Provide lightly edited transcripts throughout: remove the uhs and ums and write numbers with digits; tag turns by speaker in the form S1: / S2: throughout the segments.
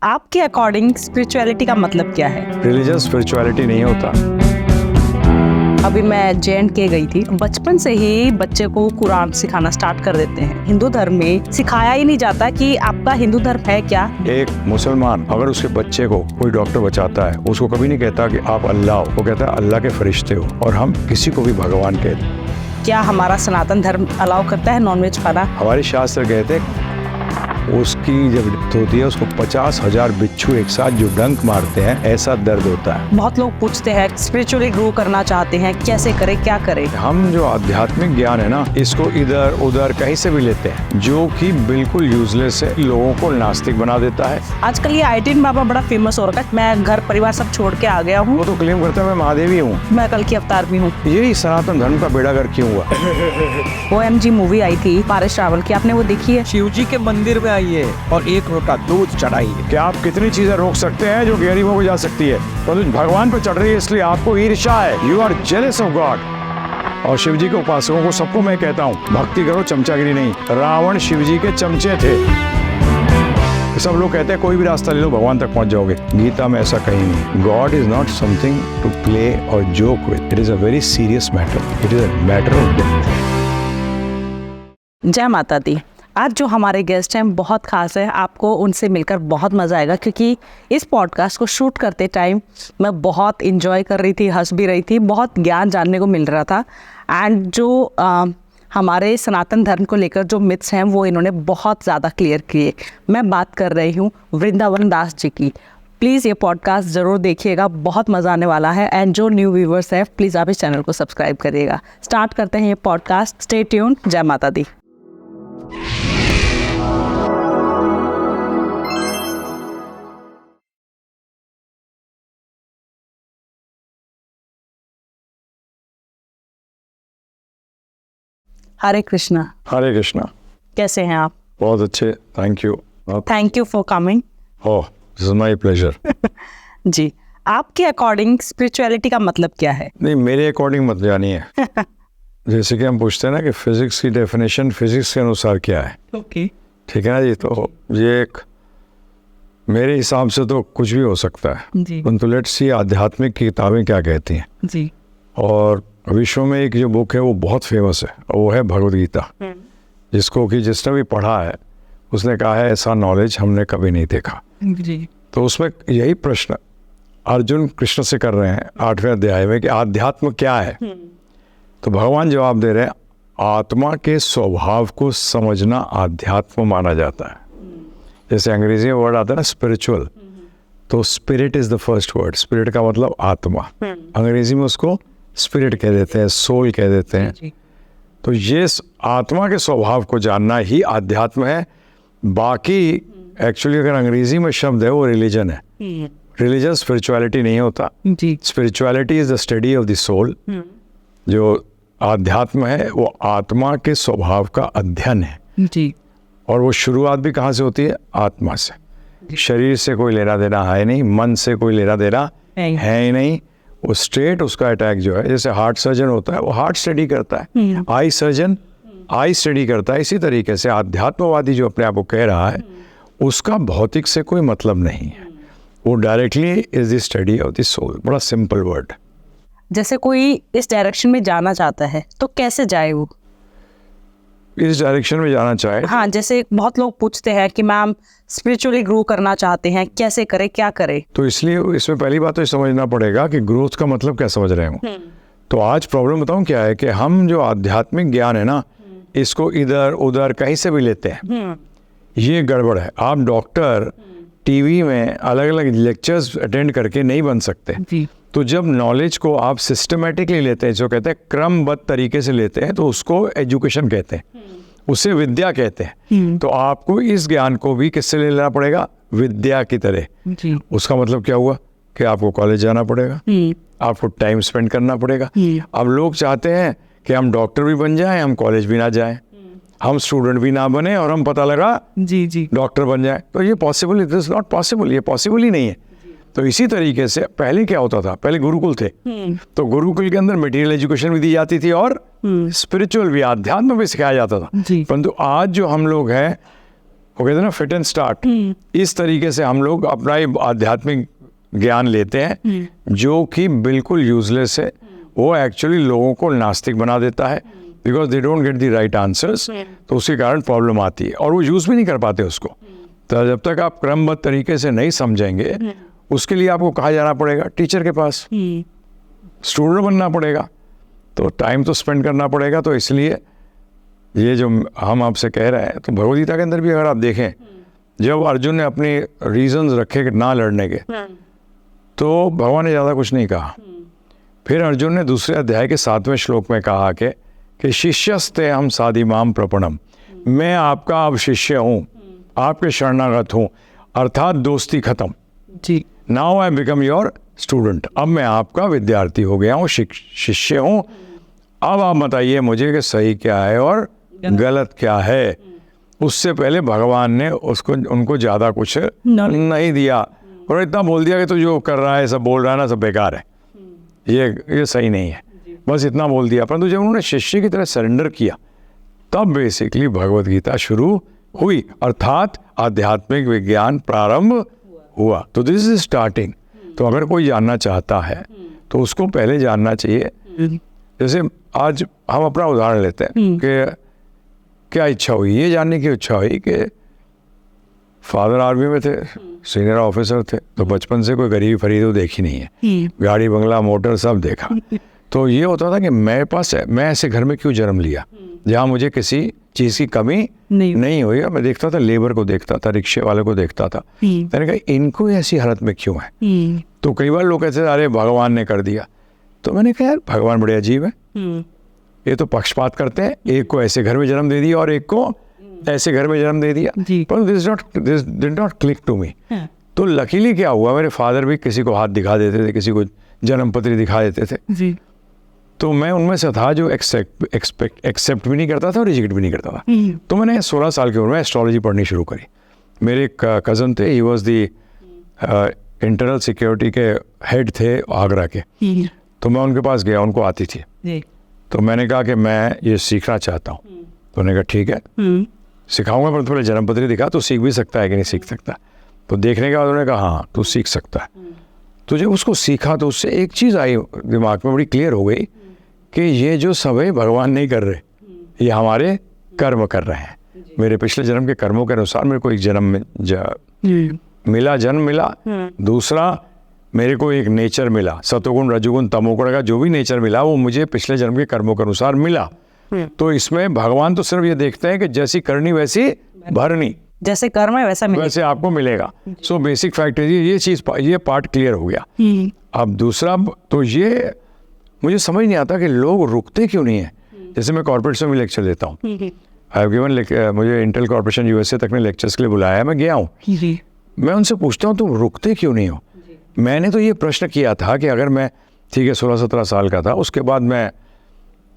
S1: आपके according spirituality का मतलब क्या है?
S2: रिलीजन स्पिरिचुअलिटी नहीं होता।
S1: अभी मैं J&K गई थी। बचपन से ही बच्चे को कुरान सिखाना स्टार्ट कर देते हैं। हिंदू धर्म में सिखाया ही नहीं जाता कि आपका हिंदू धर्म है क्या।
S2: एक मुसलमान अगर उसके बच्चे को कोई डॉक्टर बचाता है, उसको कभी नहीं कहता कि आप अल्लाह हो, वो कहता है अल्लाह के फरिश्ते हो। और हम किसी को भी भगवान कहते हैं।
S1: क्या हमारा सनातन धर्म अलाउ करता है नॉनवेज खाना?
S2: हमारे शास्त्र कहते हैं उसकी जब डेथ होती है उसको 50,000 बिच्छू एक साथ जो डंक मारते हैं, ऐसा दर्द होता है।
S1: बहुत लोग पूछते हैं स्पिरिचुअली ग्रो करना चाहते हैं, कैसे करें, क्या करें?
S2: हम जो आध्यात्मिक ज्ञान है ना, इसको इधर उधर कहीं से भी लेते हैं, जो कि बिल्कुल यूजलेस है, लोगों को नास्तिक बना देता है।
S1: आजकल ये आइटिन बाबा बड़ा फेमस हो रखा है। मैं घर परिवार सब छोड़ के आ गया हूँ।
S2: वो तो क्लेम करता है मैं महादेवी हूँ,
S1: मैं कल की अवतार भी हूँ।
S2: यही सनातन धर्म का बेड़ागर क्यों हुआ?
S1: OMG मूवी आई थी पारस रावल की, आपने वो देखी है?
S3: शिव जी के मंदिर में आइए और 1 लोटा दूध चढ़ाइए।
S2: क्या आप कितनी चीजें रोक सकते हैं जो गरीबों को जा सकती है, तो भगवान पर चढ़ रही है इसलिए आपको ईर्ष्या है। You are jealous of God. और शिव जी के उपासकों को सबको मैं कहता हूँ, भक्ति करो, चमचागिरी नहीं। रावण शिव जी के चमचे थे। सब लोग कहते हैं कोई भी रास्ता ले लो भगवान तक पहुंच जाओगे। गीता में ऐसा कहीं नहीं। God is not something to play और joke with. It is a very serious matter. It is a matter of death.
S1: Jai Mata दी। आज जो हमारे गेस्ट हैं बहुत खास है। आपको उनसे मिलकर बहुत मज़ा आएगा, क्योंकि इस पॉडकास्ट को शूट करते टाइम मैं बहुत इंजॉय कर रही थी, हंस भी रही थी, बहुत ज्ञान जानने को मिल रहा था। एंड जो हमारे सनातन धर्म को लेकर जो मिथ्स हैं वो इन्होंने बहुत ज़्यादा क्लियर किए। मैं बात कर रही हूँ वृंदावन दास जी की। प्लीज़ ये पॉडकास्ट ज़रूर देखिएगा, बहुत मज़ा आने वाला है। एंड जो न्यू व्यूवर्स हैं प्लीज़ आप इस चैनल को सब्सक्राइब करिएगा। स्टार्ट करते हैं ये पॉडकास्ट। Stay tune. जय माता दी। हरे कृष्णा।
S2: हरे कृष्णा।
S1: कैसे हैं आप?
S2: बहुत अच्छे, thank you.
S1: Thank you for coming.
S2: Oh, this is my pleasure.
S1: जी, आपके अकॉर्डिंग स्पिरिचुअलिटी का मतलब क्या है?
S2: नहीं, मेरे अकॉर्डिंग मत जानिए। जैसे कि हम पूछते हैं ना कि फिजिक्स की डेफिनेशन फिजिक्स के अनुसार क्या है।
S1: ओके।
S2: ठीक है ना जी, तो ये एक मेरे हिसाब से तो कुछ भी हो सकता है।
S1: जी
S2: परंतु लेट्स सी आध्यात्मिक की किताबें क्या कहती हैं।
S1: जी।
S2: और विश्व में एक जो बुक है वो बहुत फेमस है, और वो है भगवद गीता, जिसको कि जिसने भी पढ़ा है उसने कहा है ऐसा नॉलेज हमने कभी नहीं देखा।
S1: जी।
S2: तो उसमें यही प्रश्न अर्जुन कृष्ण से कर रहे हैं 8वें अध्याय में कि आध्यात्म क्या है। तो भगवान जवाब दे रहे हैं आत्मा के स्वभाव को समझना आध्यात्म माना जाता है। जैसे अंग्रेजी में वर्ड आता है ना स्पिरिचुअल, तो spirit is the first word. Spirit का मतलब आत्मा, अंग्रेजी में उसको स्पिरिट कह देते हैं, सोल कह देते हैं। तो ये आत्मा के स्वभाव को जानना ही आध्यात्म है। बाकी एक्चुअली अगर अंग्रेजी में शब्द है वो रिलीजन है। रिलीजन स्पिरिचुअलिटी नहीं होता।
S1: जी।
S2: Spirituality is the study of the soul. जो आध्यात्म है वो आत्मा के स्वभाव का अध्ययन है।
S1: जी।
S2: और वो शुरुआत भी कहाँ से होती है? आत्मा से। शरीर से कोई लेना देना है नहीं, मन से कोई लेना देना है ही नहीं। वो स्ट्रेट उसका अटैक जो है, जैसे हार्ट सर्जन होता है वो हार्ट स्टडी करता है, आई सर्जन आई स्टडी करता है। इसी तरीके से आध्यात्मवादी जो अपने आप को कह रहा है उसका भौतिक से कोई मतलब नहीं है। वो directly is the study of the soul. बड़ा सिंपल वर्ड।
S1: जैसे कोई इस डायरेक्शन में जाना चाहता है तो कैसे जाए वो?
S2: इस डायरेक्शन में जाना चाहे,
S1: हाँ, जैसे बहुत लोग पूछते हैं कि मैम स्पिरिचुअली ग्रो करना चाहते हैं, कैसे करें, क्या करें?
S2: तो इसलिए इसमें पहली बात तो समझना पड़ेगा कि ग्रोथ का मतलब क्या समझ रहे हो। तो आज प्रॉब्लम बताऊं क्या है कि हम जो आध्यात्मिक ज्ञान है ना, इसको इधर उधर कहीं से भी लेते हैं। ये गड़बड़ है। आप डॉक्टर टीवी में अलग अलग लेक्चर्स अटेंड करके नहीं बन सकते।
S1: जी।
S2: तो जब नॉलेज को आप सिस्टमेटिकली लेते हैं, जो कहते हैं क्रमबद्ध तरीके से लेते हैं, तो उसको एजुकेशन कहते हैं, उसे विद्या कहते हैं। तो आपको इस ज्ञान को भी किससे ले लेना पड़ेगा? विद्या की तरह।
S1: जी।
S2: उसका मतलब क्या हुआ कि आपको कॉलेज जाना पड़ेगा, आपको टाइम स्पेंड करना पड़ेगा। अब लोग चाहते हैं कि हम डॉक्टर भी बन जाएं, हम कॉलेज भी ना जाएं, हम स्टूडेंट भी ना बने और हम पता लगा
S1: जी
S2: डॉक्टर बन जाए। तो ये possible, it is not possible, ये पॉसिबल ही नहीं है। तो इसी तरीके से पहले क्या होता था, पहले गुरुकुल थे, तो गुरुकुल के अंदर मटेरियल एजुकेशन भी दी जाती थी और स्पिरिचुअल भी, आध्यात्म भी सिखाया जाता था। परंतु आज जो हम लोग हैं वो कहते हैं ना फिट एंड स्टार्ट, इस तरीके से हम लोग अपना ही आध्यात्मिक ज्ञान लेते हैं जो कि बिल्कुल यूजलेस है। वो एक्चुअली लोगों को नास्तिक बना देता है, because they don't get the right answers, तो उसके कारण प्रॉब्लम आती है और वो यूज भी नहीं कर पाते उसको। तो जब तक आप क्रमबद्ध तरीके से नहीं समझेंगे, उसके लिए आपको कहाँ जाना पड़ेगा? टीचर के पास, स्टूडेंट बनना पड़ेगा, तो टाइम तो स्पेंड करना पड़ेगा। तो इसलिए ये जो हम आपसे कह रहे हैं, तो भगवद गीता के अंदर भी अगर आप देखें, जब अर्जुन ने अपने रीजंस रखे कि ना लड़ने के, तो भगवान ने ज़्यादा कुछ नहीं कहा। फिर अर्जुन ने दूसरे अध्याय के 7वें श्लोक में कहा कि शिष्यस्ते हम साधिमाम प्रपणम, मैं आपका अब शिष्य हूँ, आपके शरणागत हूँ, अर्थात दोस्ती खत्म।
S1: जी।
S2: Now I become your student, अब मैं आपका विद्यार्थी हो गया हूँ, शिष्य हूँ। अब आप बताइए मुझे कि सही क्या है और गलत क्या है। उससे पहले भगवान ने उनको ज़्यादा कुछ नहीं दिया और इतना बोल दिया कि तो जो कर रहा है, सब बोल रहा है ना, सब बेकार है, ये सही नहीं है, बस इतना बोल दिया। परंतु जब उन्होंने शिष्य की तरह सरेंडर किया, तब बेसिकली भगवद गीता शुरू हुई, अर्थात आध्यात्मिक विज्ञान प्रारंभ हुआ। तो दिस इज स्टार्टिंग। तो अगर कोई जानना चाहता है तो उसको पहले जानना चाहिए। जैसे आज हम अपना उदाहरण लेते हैं कि क्या इच्छा हुई, ये जानने की इच्छा हुई कि फादर आर्मी में थे, सीनियर ऑफिसर थे, तो बचपन से कोई गरीबी फरीद तो देखी नहीं है, गाड़ी बंगला मोटर सब देखा। तो ये होता था कि मेरे पास मैं ऐसे घर में क्यों जन्म लिया जहाँ मुझे किसी चीज़ की कमी नहीं हुई। मैं देखता था, लेबर को देखता था, रिक्शे वाले को देखता था, मैंने कहा इनको ऐसी हालत में क्यों है। तो कई बार लोग कहते थे अरे भगवान ने कर दिया। तो मैंने कहा यार भगवान बड़े अजीब है, ये तो पक्षपात करते हैं, एक को ऐसे घर में जन्म दे दिया और एक को ऐसे घर में जन्म दे दिया, पर this did not click to me. तो लकीली क्या हुआ, मेरे फादर भी किसी को हाथ दिखा देते थे, किसी को जन्म पत्री दिखा देते थे, तो मैं उनमें से था जो एक्सेप्ट भी नहीं करता था और रिजेक्ट भी नहीं करता था। तो मैंने 16 साल की उम्र में एस्ट्रोलॉजी पढ़नी शुरू करी। मेरे एक कज़न थे, he was the internal security के हेड थे आगरा के, तो मैं उनके पास गया, उनको आती थी। तो मैंने कहा कि मैं ये सीखना चाहता हूँ। तो उन्होंने कहा ठीक है सिखाऊंगा, पर थोड़ा जन्म पत्री दिखा तो सीख भी सकता है कि नहीं सीख सकता। तो देखने के बाद उन्होंने कहा हाँ तू सीख सकता है। तो जब उसको सीखा तो उससे एक चीज़ आई दिमाग में, बड़ी क्लियर हो गई कि ये जो सब है भगवान नहीं कर रहे, ये हमारे कर्म कर रहे हैं। मेरे पिछले जन्म के कर्मों के अनुसार मेरे को एक जन्म मिला, जन्म मिला। दूसरा मेरे को एक नेचर मिला, सतोगुण रजोगुण तमोगुण का जो भी नेचर मिला वो मुझे पिछले जन्म के कर्मों के अनुसार मिला। तो इसमें भगवान तो सिर्फ ये देखते हैं कि जैसी करनी वैसी भरनी,
S1: जैसे कर्म है वैसे
S2: आपको मिलेगा। सो बेसिक फैक्ट है ये चीज़, ये पार्ट क्लियर हो गया। अब दूसरा, तो ये मुझे समझ नहीं आता कि लोग रुकते क्यों नहीं है। जैसे मैं कॉर्पोरेट में लेक्चर देता हूँ, आई हैव गिवन, मुझे इंटेल कॉर्पोरेशन यूएसए तक ने लेक्चर्स के लिए बुलाया है, मैं गया हूँ। मैं उनसे पूछता हूँ तुम रुकते क्यों नहीं हो। मैंने तो ये प्रश्न किया था कि अगर मैं ठीक है 16-17 साल का था, उसके बाद मैं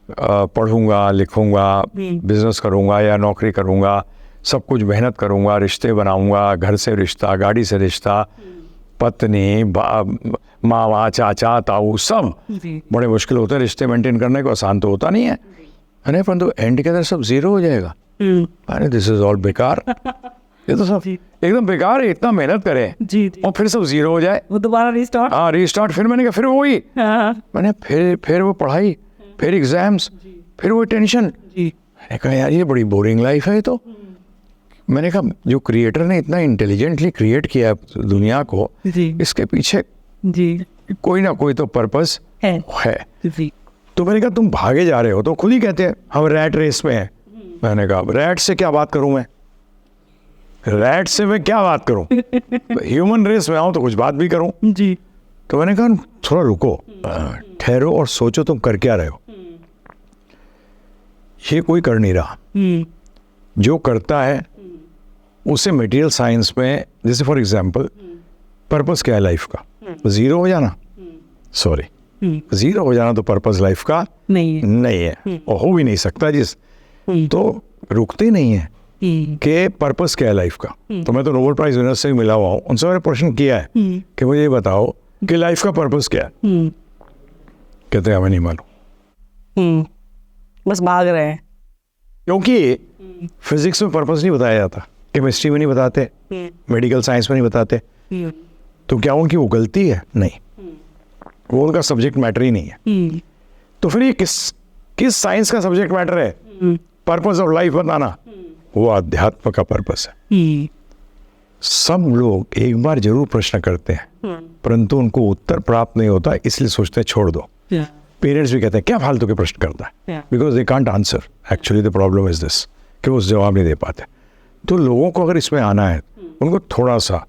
S2: पढ़ूंगा, लिखूंगा, बिजनेस करूंगा या नौकरी करूंगा, सब कुछ मेहनत करूंगा, रिश्ते बनाऊंगा, घर से रिश्ता, गाड़ी से रिश्ता, पत्नी, मामा, चाचा, ताऊ, सब बड़े मुश्किल होते हैं रिश्ते मेंटेन करने को, आसान तो होता नहीं है। अरे परंतु एंड के अंदर सब जीरो हो जाएगा। अरे दिस इज ऑल बेकार, ये तो सब एकदम बेकार है। इतना मेहनत करें और फिर सब जीरो हो जाए,
S1: वो दोबारा रिस्टार्ट।
S2: हाँ रिस्टार्ट। फिर मैंने कहा फिर वही, मैंने फिर वो पढ़ाई, फिर एग्जाम्स, फिर वो टेंशन। मैंने कहा यार ये बड़ी बोरिंग लाइफ है। तो मैंने कहा जो क्रिएटर ने इतना इंटेलिजेंटली क्रिएट किया दुनिया को, इसके पीछे कोई ना कोई तो पर्पस है। तो मैंने कहा तुम भागे जा रहे हो, तो खुद ही कहते हैं हम रैट रेस में हैं। मैंने कहा रैट से क्या बात करूं मैं, रैट से मैं क्या बात करूं, ह्यूमन रेस में आऊं तो कुछ बात भी करूं। तो मैंने कहा थोड़ा रुको, ठहरो और सोचो तुम कर क्या रहे हो। ये कोई कर नहीं रहा, जो करता है उसे मटेरियल साइंस में, जैसे फॉर एग्जांपल पर्पस क्या है लाइफ का, जीरो हो जाना, सॉरी जीरो हो जाना तो पर्पस लाइफ का नहीं है और हो भी नहीं सकता। तो रुकते नहीं है कि पर्पस क्या है लाइफ का। तो मैं तो नोबेल प्राइज विनर से मिला हुआ हूँ, उनसे मैंने प्रश्न किया है कि मुझे ये बताओ कि लाइफ का पर्पस क्या है। कहते हैं हमें नहीं मालूम,
S1: बस भाग रहे हैं।
S2: क्योंकि फिजिक्स में पर्पस नहीं बताया जाता, केमिस्ट्री में नहीं बताते, मेडिकल साइंस में नहीं बताते, तो क्या उनकी वो गलती है? नहीं, वो उनका सब्जेक्ट मैटर ही नहीं है। तो फिर ये किस साइंस का सब्जेक्ट मैटर है? पर्पस ऑफ लाइफ बताना, वो अध्यात्म का पर्पस है। सब लोग एक बार जरूर प्रश्न करते हैं, परंतु उनको उत्तर प्राप्त नहीं होता, इसलिए सोचते हैं छोड़ दो। पेरेंट्स भी कहते हैं क्या फालतू के प्रश्न करता है, because they can't answer. Actually the problem is this कि वो जवाब नहीं दे पाते। तो लोगों को अगर इसमें आना है, उनको थोड़ा सा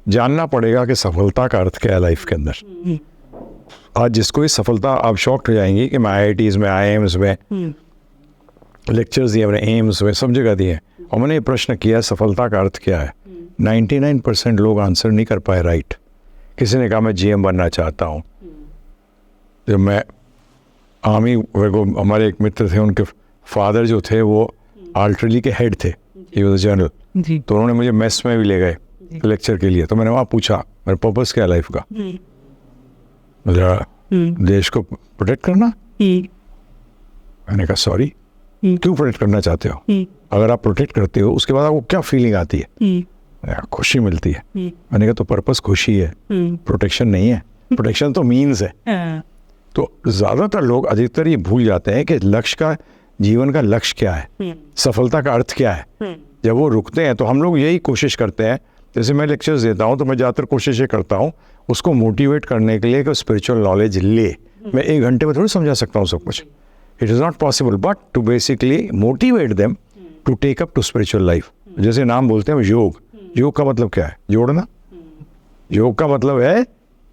S2: जानना पड़ेगा कि सफलता का अर्थ क्या है लाइफ के अंदर। आज जिसको ये सफलता, आप शॉक्ड हो जाएंगी कि मैं IITs में, IIMs में लेक्चर्स दिए, मैंने एम्स में सब जगह दिए, और मैंने ये प्रश्न किया सफलता का अर्थ क्या है। 99% लोग आंसर नहीं कर पाए राइट। किसी ने कहा मैं GM बनना चाहता हूँ। जब मैं आर्मी, हमारे एक मित्र थे, उनके फादर जो थे वो आर्टिलरी के हेड थे, ही वाज जनरल, तो उन्होंने मुझे मेस में भी ले गए लेक्चर के लिए। तो मैंने वहाँ पूछा मेरा पर्पस क्या है लाइफ का, देश को प्रोटेक्ट करना। मैंने कहा सॉरी, क्यों प्रोटेक्ट करना चाहते हो? अगर आप प्रोटेक्ट करते हो उसके बाद आपको क्या फीलिंग आती है? खुशी मिलती है। मैंने कहा तो पर्पस खुशी है, प्रोटेक्शन नहीं है। प्रोटेक्शन तो मीन्स है। तो ज्यादातर लोग, अधिकतर ये भूल जाते हैं कि लक्ष्य का, जीवन का लक्ष्य क्या है, सफलता का अर्थ क्या है। जब वो रुकते हैं तो हम लोग यही कोशिश करते हैं, जैसे मैं लेक्चर्स देता हूँ तो मैं ज़्यादातर कोशिश ये करता हूँ उसको मोटिवेट करने के लिए कि स्पिरिचुअल नॉलेज ले। मैं 1 घंटे में थोड़ी समझा सकता हूँ सब कुछ, it is not possible, but to basically motivate them to take up to spiritual life. जैसे नाम बोलते हैं योग, योग का मतलब क्या है? जोड़ना। योग का मतलब है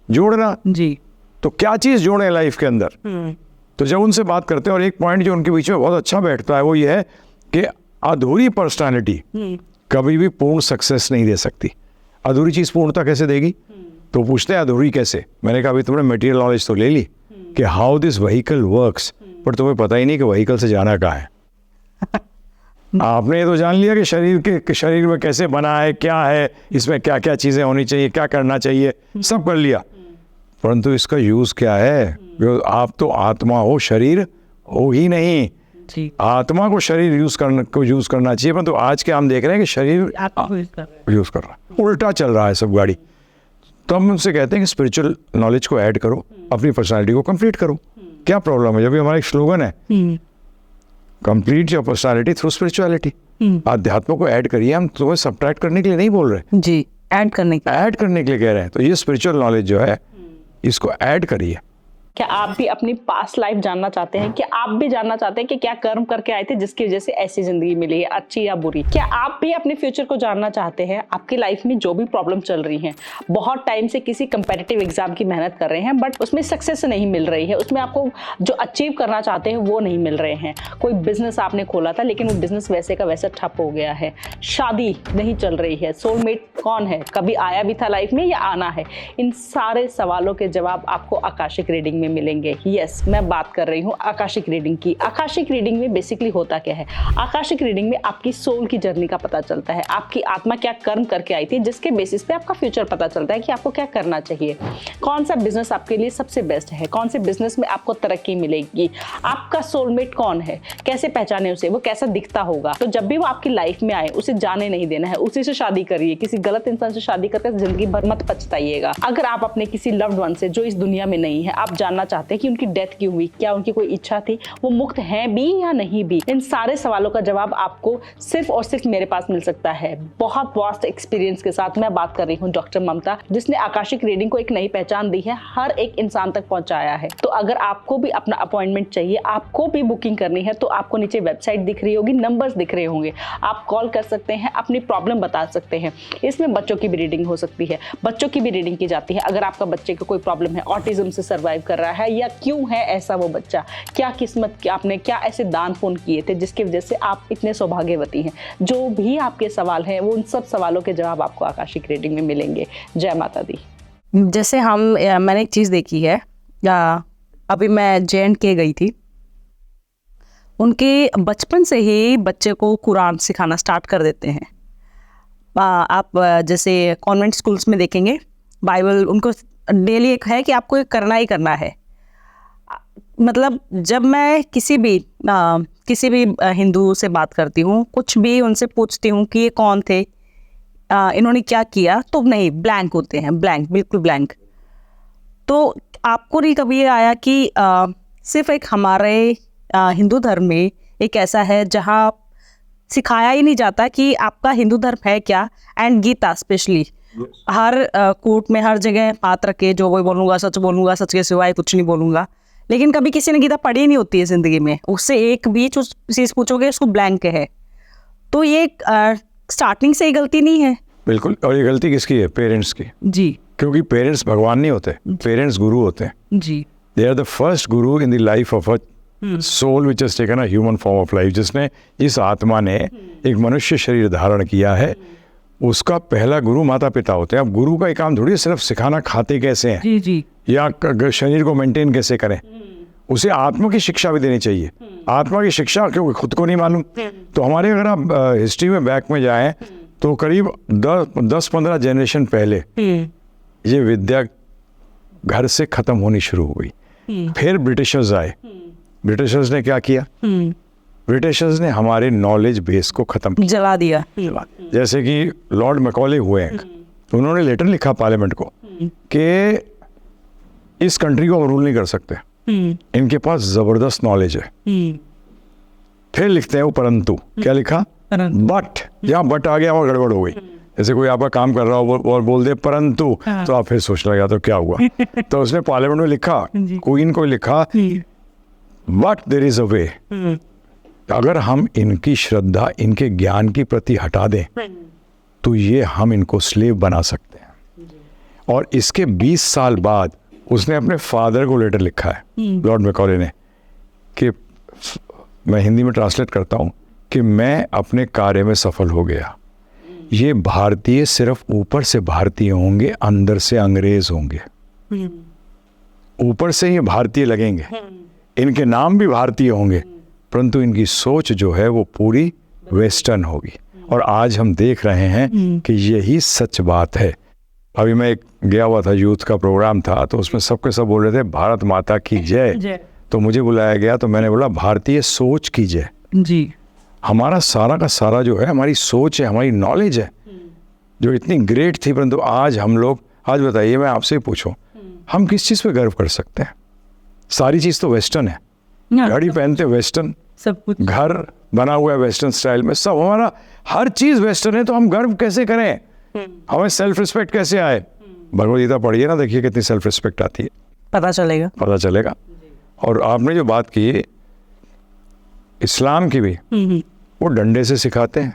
S2: जोड़ना
S1: जी।
S2: तो क्या चीज़ जोड़े लाइफ के अंदर? तो जब उनसे बात करते हैं, और एक पॉइंट जो उनके बीच में बहुत अच्छा बैठता है वो ये है कि अधूरी पर्सनालिटी कभी भी पूर्ण सक्सेस नहीं दे सकती। अधूरी चीज़ पूर्णता कैसे देगी? तो पूछते हैं अधूरी कैसे? मैंने कहा अभी तुमने मटेरियल नॉलेज तो ले ली कि हाउ दिस व्हीकल वर्क्स, पर तुम्हें पता ही नहीं कि व्हीकल से जाना कहाँ है। आपने ये तो जान लिया कि शरीर में कैसे बना है, क्या है, इसमें क्या क्या चीज़ें होनी चाहिए, क्या करना चाहिए, सब कर लिया, परंतु इसका यूज़ क्या है? आप तो आत्मा हो, शरीर हो ही नहीं।
S1: जी।
S2: आत्मा को शरीर यूज़ करना चाहिए, परंतु आज के हम देख रहे हैं कि शरीर यूज़ कर रहा है, उल्टा चल रहा है सब गाड़ी। तो हम उनसे कहते हैं कि स्पिरिचुअल नॉलेज को ऐड करो, अपनी पर्सनालिटी को कंप्लीट करो। क्या प्रॉब्लम है? जब भी हमारा एक स्लोगन है complete your personality through spirituality. अध्यात्म को ऐड करिए, हम तुम्हें सब्ट्रैक्ट करने के लिए नहीं बोल रहे
S1: जी, ऐड करने
S2: के लिए कह रहे हैं। तो ये स्पिरिचुअल नॉलेज जो है इसको ऐड करिए।
S1: क्या आप भी अपनी पास्ट लाइफ जानना चाहते हैं? क्या आप भी जानना चाहते हैं कि क्या कर्म करके आए थे जिसकी वजह से ऐसी जिंदगी मिली है, अच्छी या बुरी? क्या आप भी अपने फ्यूचर को जानना चाहते हैं? आपकी लाइफ में जो भी प्रॉब्लम चल रही है, बहुत टाइम से किसी कंपेटिटिव एग्जाम की मेहनत कर रहे हैं बट उसमें सक्सेस नहीं मिल रही है, उसमें आपको जो अचीव करना चाहते हैं वो नहीं मिल रहे हैं। कोई बिजनेस आपने खोला था लेकिन वो बिजनेस वैसे का वैसा ठप हो गया है, शादी नहीं चल रही है, सोलमेट कौन है, कभी आया भी था लाइफ में या आना है? इन सारे सवालों के जवाब आपको आकाशिक रीडिंग में मिलेंगे। यस, मैं बात कर रही हूँ आकाशिक रीडिंग की। आकाशिक रीडिंग में बेसिकली होता क्या है? आकाशिक रीडिंग में आपकी सोल की जर्नी का पता चलता है, आपकी आत्मा क्या कर्म करके आई थी जिसके बेसिस पे आपका फ्यूचर पता चलता है कि आपको क्या करना चाहिए, कौन सा बिजनेस आपके लिए सबसे बेस्ट है, कौन से बिजनेस में आपको तरक्की मिलेगी, आपका सोलमेट कौन है, कैसे पहचाने उसे, वो कैसा दिखता होगा। तो जब भी वो आपकी लाइफ में आए उसे जाने नहीं देना है, उसी से शादी करिए। किसी गलत इंसान से शादी करके जिंदगी भर मत पछताइएगा। अगर आप अपने किसी लव्ड वन से जो इस दुनिया में नहीं है, आप जानना चाहते हैं कि उनकी डेथ क्यों हुई, क्या उनकी कोई इच्छा थी, वो मुक्त हैं भी या नहीं भी, इन सारे सवालों का जवाब आपको सिर्फ और सिर्फ मेरे पास मिल सकता है। बहुत वास्ट एक्सपीरियंस के साथ मैं बात कर रही हूँ डॉक्टर ममता, जिसने आकाशिक रीडिंग को एक नई पहचान दी है, हर एक इंसान तक पहुंचाया है। तो अगर आपको भी अपना अपॉइंटमेंट चाहिए, आपको भी बुकिंग करनी है, तो आपको नीचे वेबसाइट दिख रही होगी, नंबर्स दिख रहे होंगे, आप कॉल कर सकते हैं, अपनी प्रॉब्लम बता सकते हैं। इसमें बच्चों की भी रीडिंग हो सकती है, बच्चों की भी रीडिंग की जाती है। अगर आपका बच्चे को कोई प्रॉब्लम है, ऑटिज्म से सर्वाइव कर रहा है या क्यों है ऐसा वो बच्चा, क्या किस्मत, क्या आपने क्या ऐसे दान पुण्य किए थे जिसकी वजह से आप इतने सौभाग्यवती हैं, जो भी आपके सवाल हैं वो उन सब सवालों के जवाब आपको आकाशिक रीडिंग में मिलेंगे। जय माता दी। जैसे मैंने एक चीज़ देखी है, अभी मैं JNK गई थी, उनके बचपन से ही बच्चे को कुरान सिखाना स्टार्ट कर देते हैं। आप जैसे कॉन्वेंट स्कूल्स में देखेंगे, बाइबल उनको डेली एक है कि आपको ये करना ही करना है। मतलब जब मैं किसी भी किसी भी हिंदू से बात करती हूँ, कुछ भी उनसे पूछती हूँ कि ये कौन थे, इन्होंने क्या किया, तो नहीं, ब्लैंक होते हैं, ब्लैंक, बिल्कुल ब्लैंक। तो आपको नहीं कभी ये आया कि सिर्फ एक हमारे हिंदू धर्म में एक ऐसा है जहाँ सिखाया ही नहीं जाता कि आपका हिंदू धर्म है क्या, एंड गीता स्पेशली हर कोर्ट में हर जगह हाथ रखे, जो वो बोलूँगा सच के सिवाय कुछ नहीं बोलूँगा, लेकिन कभी किसी ने गीता पढ़ी नहीं होती है ज़िंदगी में, उससे एक भी चीज़ पूछोगे उसको ब्लैंक है। तो ये स्टार्टिंग से ही गलती नहीं है?
S2: बिल्कुल। और ये गलती किसकी है? पेरेंट्स की।
S1: जी
S2: क्योंकि पेरेंट्स भगवान नहीं होते, पेरेंट्स गुरु होते हैं।
S1: जी।
S2: They are the first guru in the life of a soul which has taken a human form of life. जिसने, जिस आत्मा ने एक मनुष्य शरीर धारण किया है, उसका पहला गुरु माता पिता होते हैं। अब गुरु का एक काम थोड़ी है सिर्फ सिखाना खाते कैसे हैं
S1: जी जी
S2: या शरीर को मेंटेन कैसे करें, उसे आत्मा की शिक्षा भी देनी चाहिए। आत्मा की शिक्षा क्योंकि खुद को नहीं मालूम। तो हमारे, अगर आप हिस्ट्री में बैक में जाएं तो करीब 10-15 जनरेशन पहले ये विद्या घर से खत्म होनी शुरू हो गई। फिर ब्रिटिशर्स आए। ब्रिटिशर्स ने क्या किया? ब्रिटिशर्स ने हमारे नॉलेज बेस को खत्म किया,
S1: जला दिया।
S2: जैसे कि लॉर्ड मैकॉले हुए हैं, उन्होंने लेटर लिखा पार्लियामेंट को कि इस कंट्री को हम रूल नहीं कर सकते, इनके पास जबरदस्त नॉलेज है। फिर लिखते हैं वो परंतु, क्या लिखा? बट। जहाँ बट आ गया वहाँ गड़बड़ हो गई। जैसे कोई आपका काम कर रहा हो और बोल दे परंतु, तो आप फिर सोचने लगा तो क्या हुआ। तो उसने पार्लियामेंट में लिखा, क्वीन को लिखा, बट देयर इज अ वे। अगर हम इनकी श्रद्धा, इनके ज्ञान की प्रति हटा दें तो ये हम इनको स्लेव बना सकते हैं। और इसके 20 साल बाद उसने अपने फादर को लेटर लिखा है, लॉर्ड मैकॉले ने, कि मैं हिंदी में ट्रांसलेट करता हूँ कि मैं अपने कार्य में सफल हो गया। ये भारतीय सिर्फ ऊपर से भारतीय होंगे, अंदर से अंग्रेज होंगे। ऊपर से ये भारतीय लगेंगे, इनके नाम भी भारतीय होंगे, परंतु इनकी सोच जो है वो पूरी वेस्टर्न होगी। और आज हम देख रहे हैं कि यही सच बात है। अभी मैं एक गया हुआ था, यूथ का प्रोग्राम था, तो उसमें सबके सब बोल रहे थे भारत माता की जय। तो मुझे बुलाया गया, तो मैंने बोला भारतीय सोच की जय।
S1: जी।
S2: हमारा सारा का सारा जो है हमारी सोच है, हमारी नॉलेज है, जो इतनी ग्रेट थी, परंतु आज हम लोग, आज बताइए, मैं आपसे पूछूं, हम किस चीज़ पे गर्व कर सकते हैं? सारी चीज़ तो वेस्टर्न है। घड़ी पहनते वेस्टर्न,
S1: सब कुछ,
S2: घर बना हुआ है वेस्टर्न स्टाइल में, सब हमारा हर चीज़ वेस्टर्न है। तो हम गर्व कैसे करें? हमें सेल्फ रिस्पेक्ट कैसे आए? भगवद गीता पढ़िए ना, देखिए कितनी सेल्फ रिस्पेक्ट आती है,
S1: पता चलेगा। और आपने जो बात की इस्लाम की भी, वो डंडे से सिखाते हैं।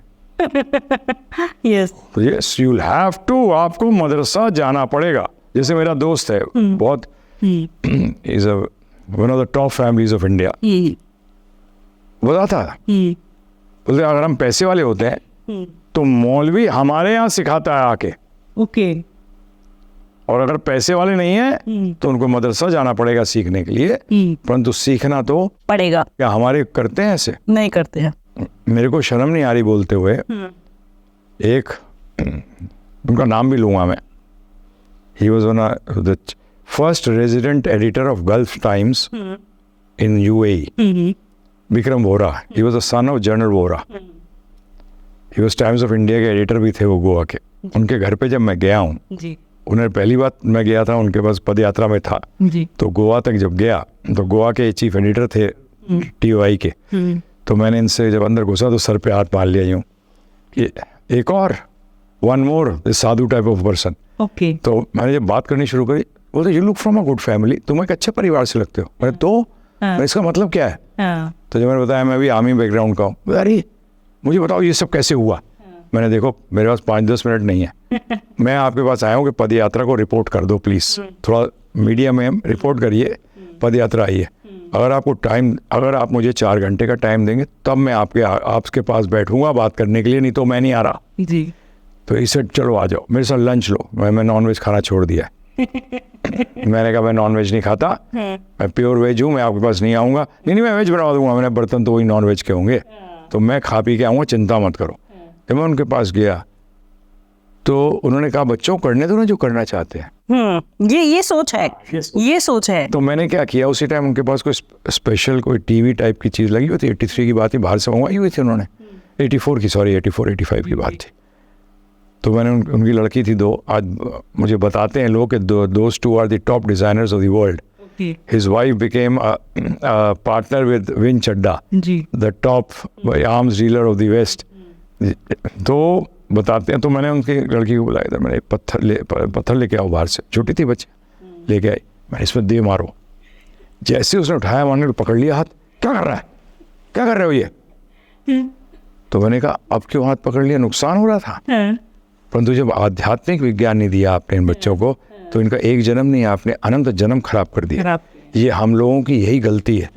S1: Yes, you will have to, आपको मदरसा जाना पड़ेगा। जैसे मेरा दोस्त है, बहुत is one of the top families of India, बताता बोलते अगर हम पैसे वाले होते हैं तो मौलवी हमारे यहाँ सिखाता है आके। ओके।
S2: और अगर पैसे वाले नहीं है तो उनको मदरसा जाना पड़ेगा सीखने के लिए, परंतु सीखना तो
S1: पड़ेगा।
S2: क्या हमारे करते हैं ऐसे?
S1: नहीं करते हैं।
S2: मेरे को शर्म नहीं आ रही बोलते हुए, एक उनका नाम भी लूंगा मैं, he was one of the first resident editor of gulf times in UAE, Vikram Vora. He was the son of general Vora. He was times of India के एडिटर भी थे वो, गोवा के। उनके घर पे जब मैं गया हूँ, उन्हें पहली बार मैं गया था, उनके पास पद यात्रा में था, तो गोवा तक जब गया तो गोवा के चीफ एडिटर थे TOI के। तो मैंने इनसे जब अंदर घुसा तो सर पे हाथ मार लिया यूँ कि एक और, one more Sadhu type of person.
S1: Okay.
S2: तो मैंने जब बात करनी शुरू करी, बोलते you look from a good family, तुम एक अच्छे परिवार से लगते हो। मैंने तो इसका मतलब क्या है? तो जब मैंने बताया मैं भी आर्मी बैकग्राउंड का हूँ, अरे मुझे बताओ ये सब कैसे हुआ? मैंने, देखो मेरे पास 5-10 मिनट नहीं है, मैं आपके पास आया हूँ कि पद यात्रा को रिपोर्ट कर दो प्लीज़, थोड़ा मीडिया में रिपोर्ट करिए, पद यात्रा आई है। अगर आपको टाइम, अगर आप मुझे 4 घंटे का टाइम देंगे तब मैं आपके पास बैठूंगा बात करने के लिए, नहीं तो मैं नहीं आ रहा।
S1: जी।
S2: तो इसे चलो आ जाओ मेरे साथ लंच लो। मैं नॉनवेज खाना छोड़ दिया। मैंने कहा मैं नॉनवेज नहीं खाता, मैं प्योर वेज हूँ, मैं आपके पास नहीं आऊँगा। नहीं मैं वेज बना दूंगा, मैंने बर्तन तो वही नॉनवेज के होंगे, तो मैं खा पी के आऊँगा, चिंता मत करो। जब मैं उनके पास गया तो उन्होंने कहा बच्चों करने दो ना जो करना चाहते हैं।
S1: ये सोच है, ये सोच है।
S2: तो मैंने क्या किया, उसी टाइम उनके पास कोई स्पेशल कोई टीवी टाइप की चीज़ लगी हुई थी, 83 की बात थी, बाहर से मंगवाई हुई थी उन्होंने, 84 की, सॉरी 85 की बात थी। तो मैंने उनकी लड़की थी दो, आज मुझे बताते हैं लोग कि those two are the top designers of the world. His wife became a partner with Vin Chadda, the top arms dealer of the West. तो बताते हैं, तो मैंने उनकी लड़की को बुलाया था, मैंने पत्थर लेके आओ बाहर से, छोटी थी बच्चे, लेके आई, मैंने इसमें दे मारो। जैसे उसने उठाया, मैंने पकड़ लिया हाथ, क्या कर रहा है, क्या कर रहे हो ये? तो मैंने कहा अब क्यों हाथ पकड़ लिया, नुकसान हो रहा था। परंतु जब आध्यात्मिक विज्ञान नहीं दिया आपने इन बच्चों को, तो इनका एक जन्म नहीं, आपने अनंत जन्म खराब कर दिया। ये हम लोगों की यही गलती है।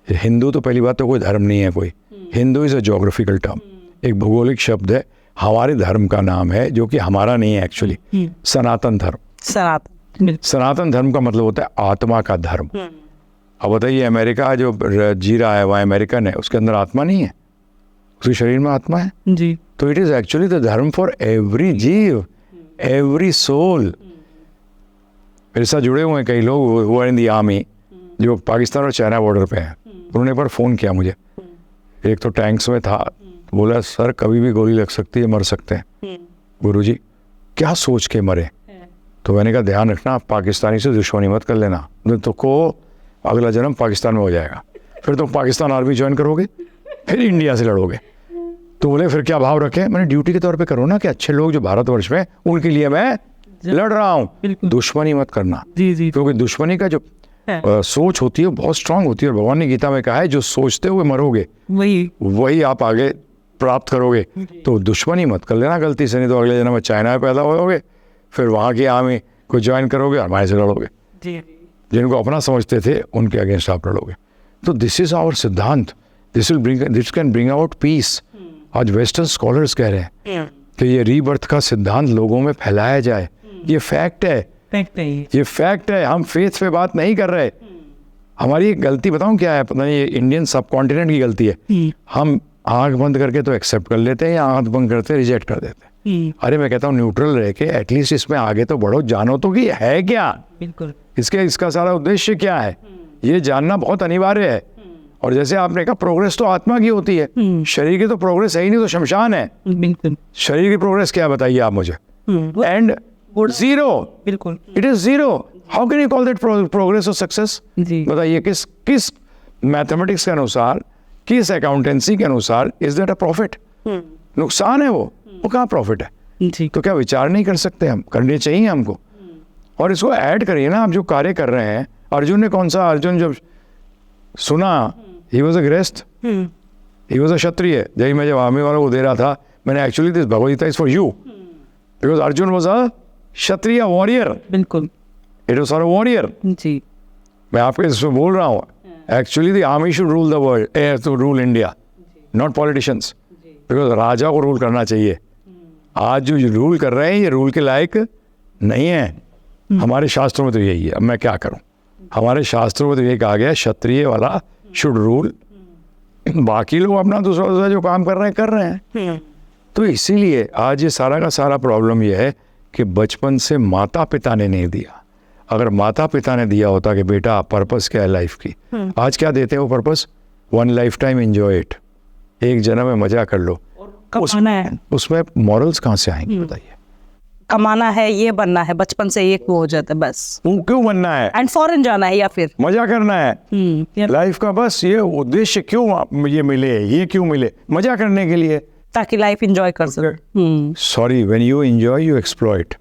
S2: हिंदू तो पहली बात तो कोई धर्म नहीं है कोई, Hindu is a geographical term, एक भौगोलिक शब्द है। हमारे धर्म का नाम है जो कि हमारा नहीं है एक्चुअली, सनातन धर्म। सनातन धर्म का मतलब होता है आत्मा का धर्म। अब बताइए, अमेरिका जो जी रहा है वहाँ अमेरिकन है, उसके अंदर आत्मा नहीं है, उसके शरीर में आत्मा है जी। तो इट इज़ एक्चुअली द धर्म फॉर एवरी जीव, एवरी सोल। मेरे साथ जुड़े हुए हैं कई लोग, वो इन दी आर्मी, जो पाकिस्तान और चाइना बॉर्डर पे हैं। उन्होंने एक बार फ़ोन किया मुझे, एक तो टैंक्स में था, बोला सर कभी भी गोली लग सकती है, मर सकते हैं। गुरुजी क्या सोच के मरे? तो मैंने कहा ध्यान रखना, आप पाकिस्तानी से दुश्मनी मत कर लेना, तो को अगला जन्म पाकिस्तान में हो जाएगा, फिर तुम पाकिस्तान आर्मी ज्वाइन करोगे, फिर इंडिया से लड़ोगे। तो बोले फिर क्या भाव रखे? मैंने ड्यूटी के तौर पे करो ना, कि अच्छे लोग जो भारतवर्ष में, उनके लिए मैं लड़ रहा हूँ। दुश्मनी मत करना, क्योंकि दुश्मनी का जो सोच होती है बहुत स्ट्रांग होती है, और भगवान ने गीता में कहा है जो सोचते हुए मरोगे वही आप आगे प्राप्त करोगे। तो दुश्मनी मत कर लेना गलती से, नहीं तो अगले जन्म में चाइना में पैदा होगे, फिर वहाँ की आर्मी को ज्वाइन करोगे और हमारे से लड़ोगे। जिनको अपना समझते थे उनके अगेंस्ट आप लड़ोगे। तो दिस इज आवर सिद्धांत, this can bring out piece. आज वेस्टर्न स्कॉलर्स कह रहे हैं कि ये रीबर्थ का सिद्धांत लोगों में फैलाया जाए। ये फैक्ट है, ये फैक्ट है। हम फेथ पे बात नहीं कर रहे। हमारी एक गलती बताऊं क्या है, पता नहीं, ये इंडियन सब कॉन्टिनेंट की गलती है। हम आंख बंद करके तो एक्सेप्ट कर लेते हैं, या आंख बंद करते रिजेक्ट कर देते हैं। अरे मैं कहता हूँ न्यूट्रल रह के एटलीस्ट इसमें आगे तो बढ़ो, जानो तो कि है क्या, बिल्कुल इसका सारा उद्देश्य क्या है, ये जानना बहुत अनिवार्य है। और जैसे आपने कहा प्रोग्रेस तो आत्मा की होती है, शरीर की तो प्रोग्रेस है ही नहीं, तो शमशान है। बिल्कुल, शरीर की प्रोग्रेस क्या बताइए आप मुझे? एंड जीरो, बिल्कुल, it is zero. How can you call that progress और सक्सेस? बताइए किस मैथमेटिक्स के अनुसार, किस अकाउंटेंसी के अनुसार इज दैट अ प्रॉफिट? नुकसान है वो कहाँ प्रॉफिट है? तो क्या विचार नहीं कर सकते हम? करने चाहिए हमको। और इसको ऐड करिए ना, आप जो कार्य कर रहे हैं। अर्जुन ने कौन सा, अर्जुन जब सुना, ही वॉज अ गृहस्थ, ही वॉज अ क्षत्रिय। जब आर्मी वालों को दे रहा था, मैंने actually this Bhagavadgita is for you, because Arjun was a Kshatriya warrior. बिल्कुल, it was for a warrior जी। मैं आपको इसमें बोल रहा हूँ, actually the army should rule the world, to rule India, not politicians, because राजा को रूल करना चाहिए। आज जो रूल कर रहे हैं ये रूल के लायक नहीं है। हमारे शास्त्रों में तो यही है। अब मैं क्या करूं? हमारे शास्त्रों में तो ये कहा गया क्षत्रिय वाला शुड रूल, बाकी लोग अपना दूसरा जो काम कर रहे हैं। तो इसीलिए आज ये सारा का सारा प्रॉब्लम ये है कि बचपन से माता पिता ने नहीं दिया। अगर माता पिता ने दिया होता कि बेटा पर्पस क्या है लाइफ की, आज क्या देते हैं वो purpose? One life time enjoy it, एक जन्म में मजा कर लो। उसमें मॉरल्स कहाँ से आएंगे बताइए?
S1: कमाना है, ये बनना है, बचपन से एक वो हो जाता है बस।
S2: क्यों बनना है?
S1: एंड फॉरेन जाना है, या फिर मजा
S2: करना है लाइफ का, बस ये उद्देश्य क्यों ये मिले, ये क्यों मिले? मजा करने के लिए,
S1: ताकि लाइफ एंजॉय कर सके।
S2: Sorry, when you enjoy you exploit,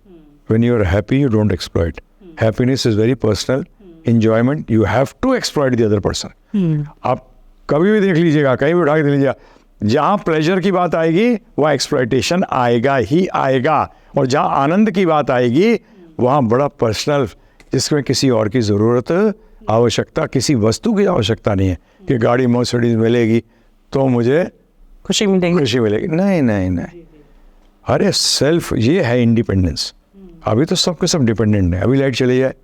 S2: when you are happy you don't exploit. Happiness is very personal, enjoyment you have to exploit the other person. आप कभी भी देख लीजिएगा, कहीं भी उठा के देख लीजिएगा, जहाँ प्लेजर की बात आएगी वहाँ एक्सप्लॉइटेशन आएगा ही आएगा, और जहाँ आनंद की बात आएगी वहाँ बड़ा पर्सनल, जिसमें किसी और की ज़रूरत, आवश्यकता, किसी वस्तु की आवश्यकता नहीं है कि गाड़ी मर्सिडीज मिलेगी तो मुझे खुशी मिलेगी। नहीं नहीं नहीं, अरे सेल्फ, ये है इंडिपेंडेंस। अभी तो सबके सब डिपेंडेंट है। अभी लाइट चली जाए,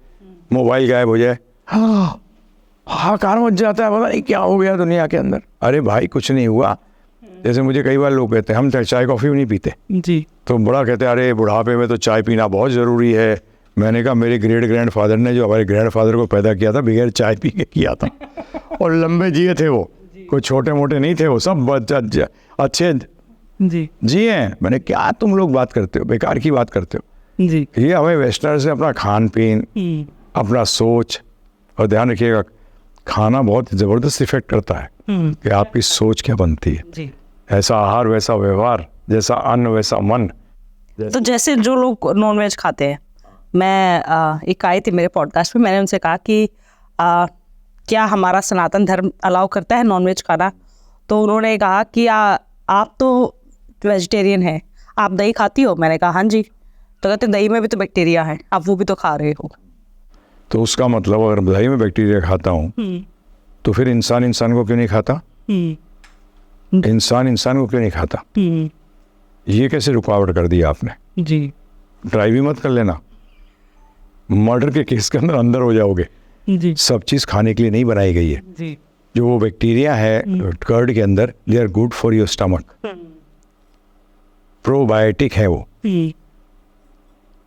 S2: मोबाइल गायब हो जाए, हाँ कार मच जाता है, पता नहीं क्या हो गया दुनिया के अंदर। अरे भाई कुछ नहीं हुआ। जैसे मुझे कई बार लोग कहते हैं हम चाय कॉफ़ी भी नहीं पीते जी, तो बड़ा कहते हैं अरे बुढ़ापे में तो चाय पीना बहुत ज़रूरी है, मैंने कहा मेरे ग्रेट ग्रैंडफादर ने जो हमारे ग्रैंडफादर को पैदा किया था बगैर चाय पी के किया था और लंबे जिए थे वो, कोई छोटे मोटे नहीं थे वो, सब अच्छे
S1: जी
S2: जिए हैं। मैंने क्या तुम लोग बात करते हो, बेकार की बात करते हो।
S1: जी
S2: ये हमें वेस्टर्न से अपना खान पीन, अपना सोच, और ध्यान रखिएगा खाना बहुत ज़बरदस्त इफेक्ट करता है कि आपकी सोच क्या बनती है।
S1: जी।
S2: ऐसा आहार वैसा व्यवहार, जैसा अन्न वैसा मन।
S1: तो जैसे जो लोग नॉनवेज खाते हैं, मैं एक आई थी मेरे पॉडकास्ट में, मैंने उनसे कहा कि क्या हमारा सनातन धर्म अलाउ करता है नॉनवेज खाना? तो उन्होंने कहा कि आप तो वेजिटेरियन हैं, आप दही खाती हो? मैंने कहा हाँ जी। तो कहते दही में भी तो बैक्टीरिया है, आप वो भी तो खा रहे हो।
S2: तो उसका मतलब अगर दही में बैक्टीरिया खाता हूँ तो फिर इंसान को क्यों नहीं खाता? इंसान को क्यों नहीं खाता? ये कैसे रुकावट कर दी आपने?
S1: जी
S2: ट्राई भी मत कर लेना, मर्डर के केस के अंदर हो जाओगे।
S1: जी
S2: सब चीज़ खाने के लिए नहीं बनाई गई है।
S1: जी
S2: जो वो बैक्टीरिया है कर्ड के अंदर, they are good for your stomach, probiotic है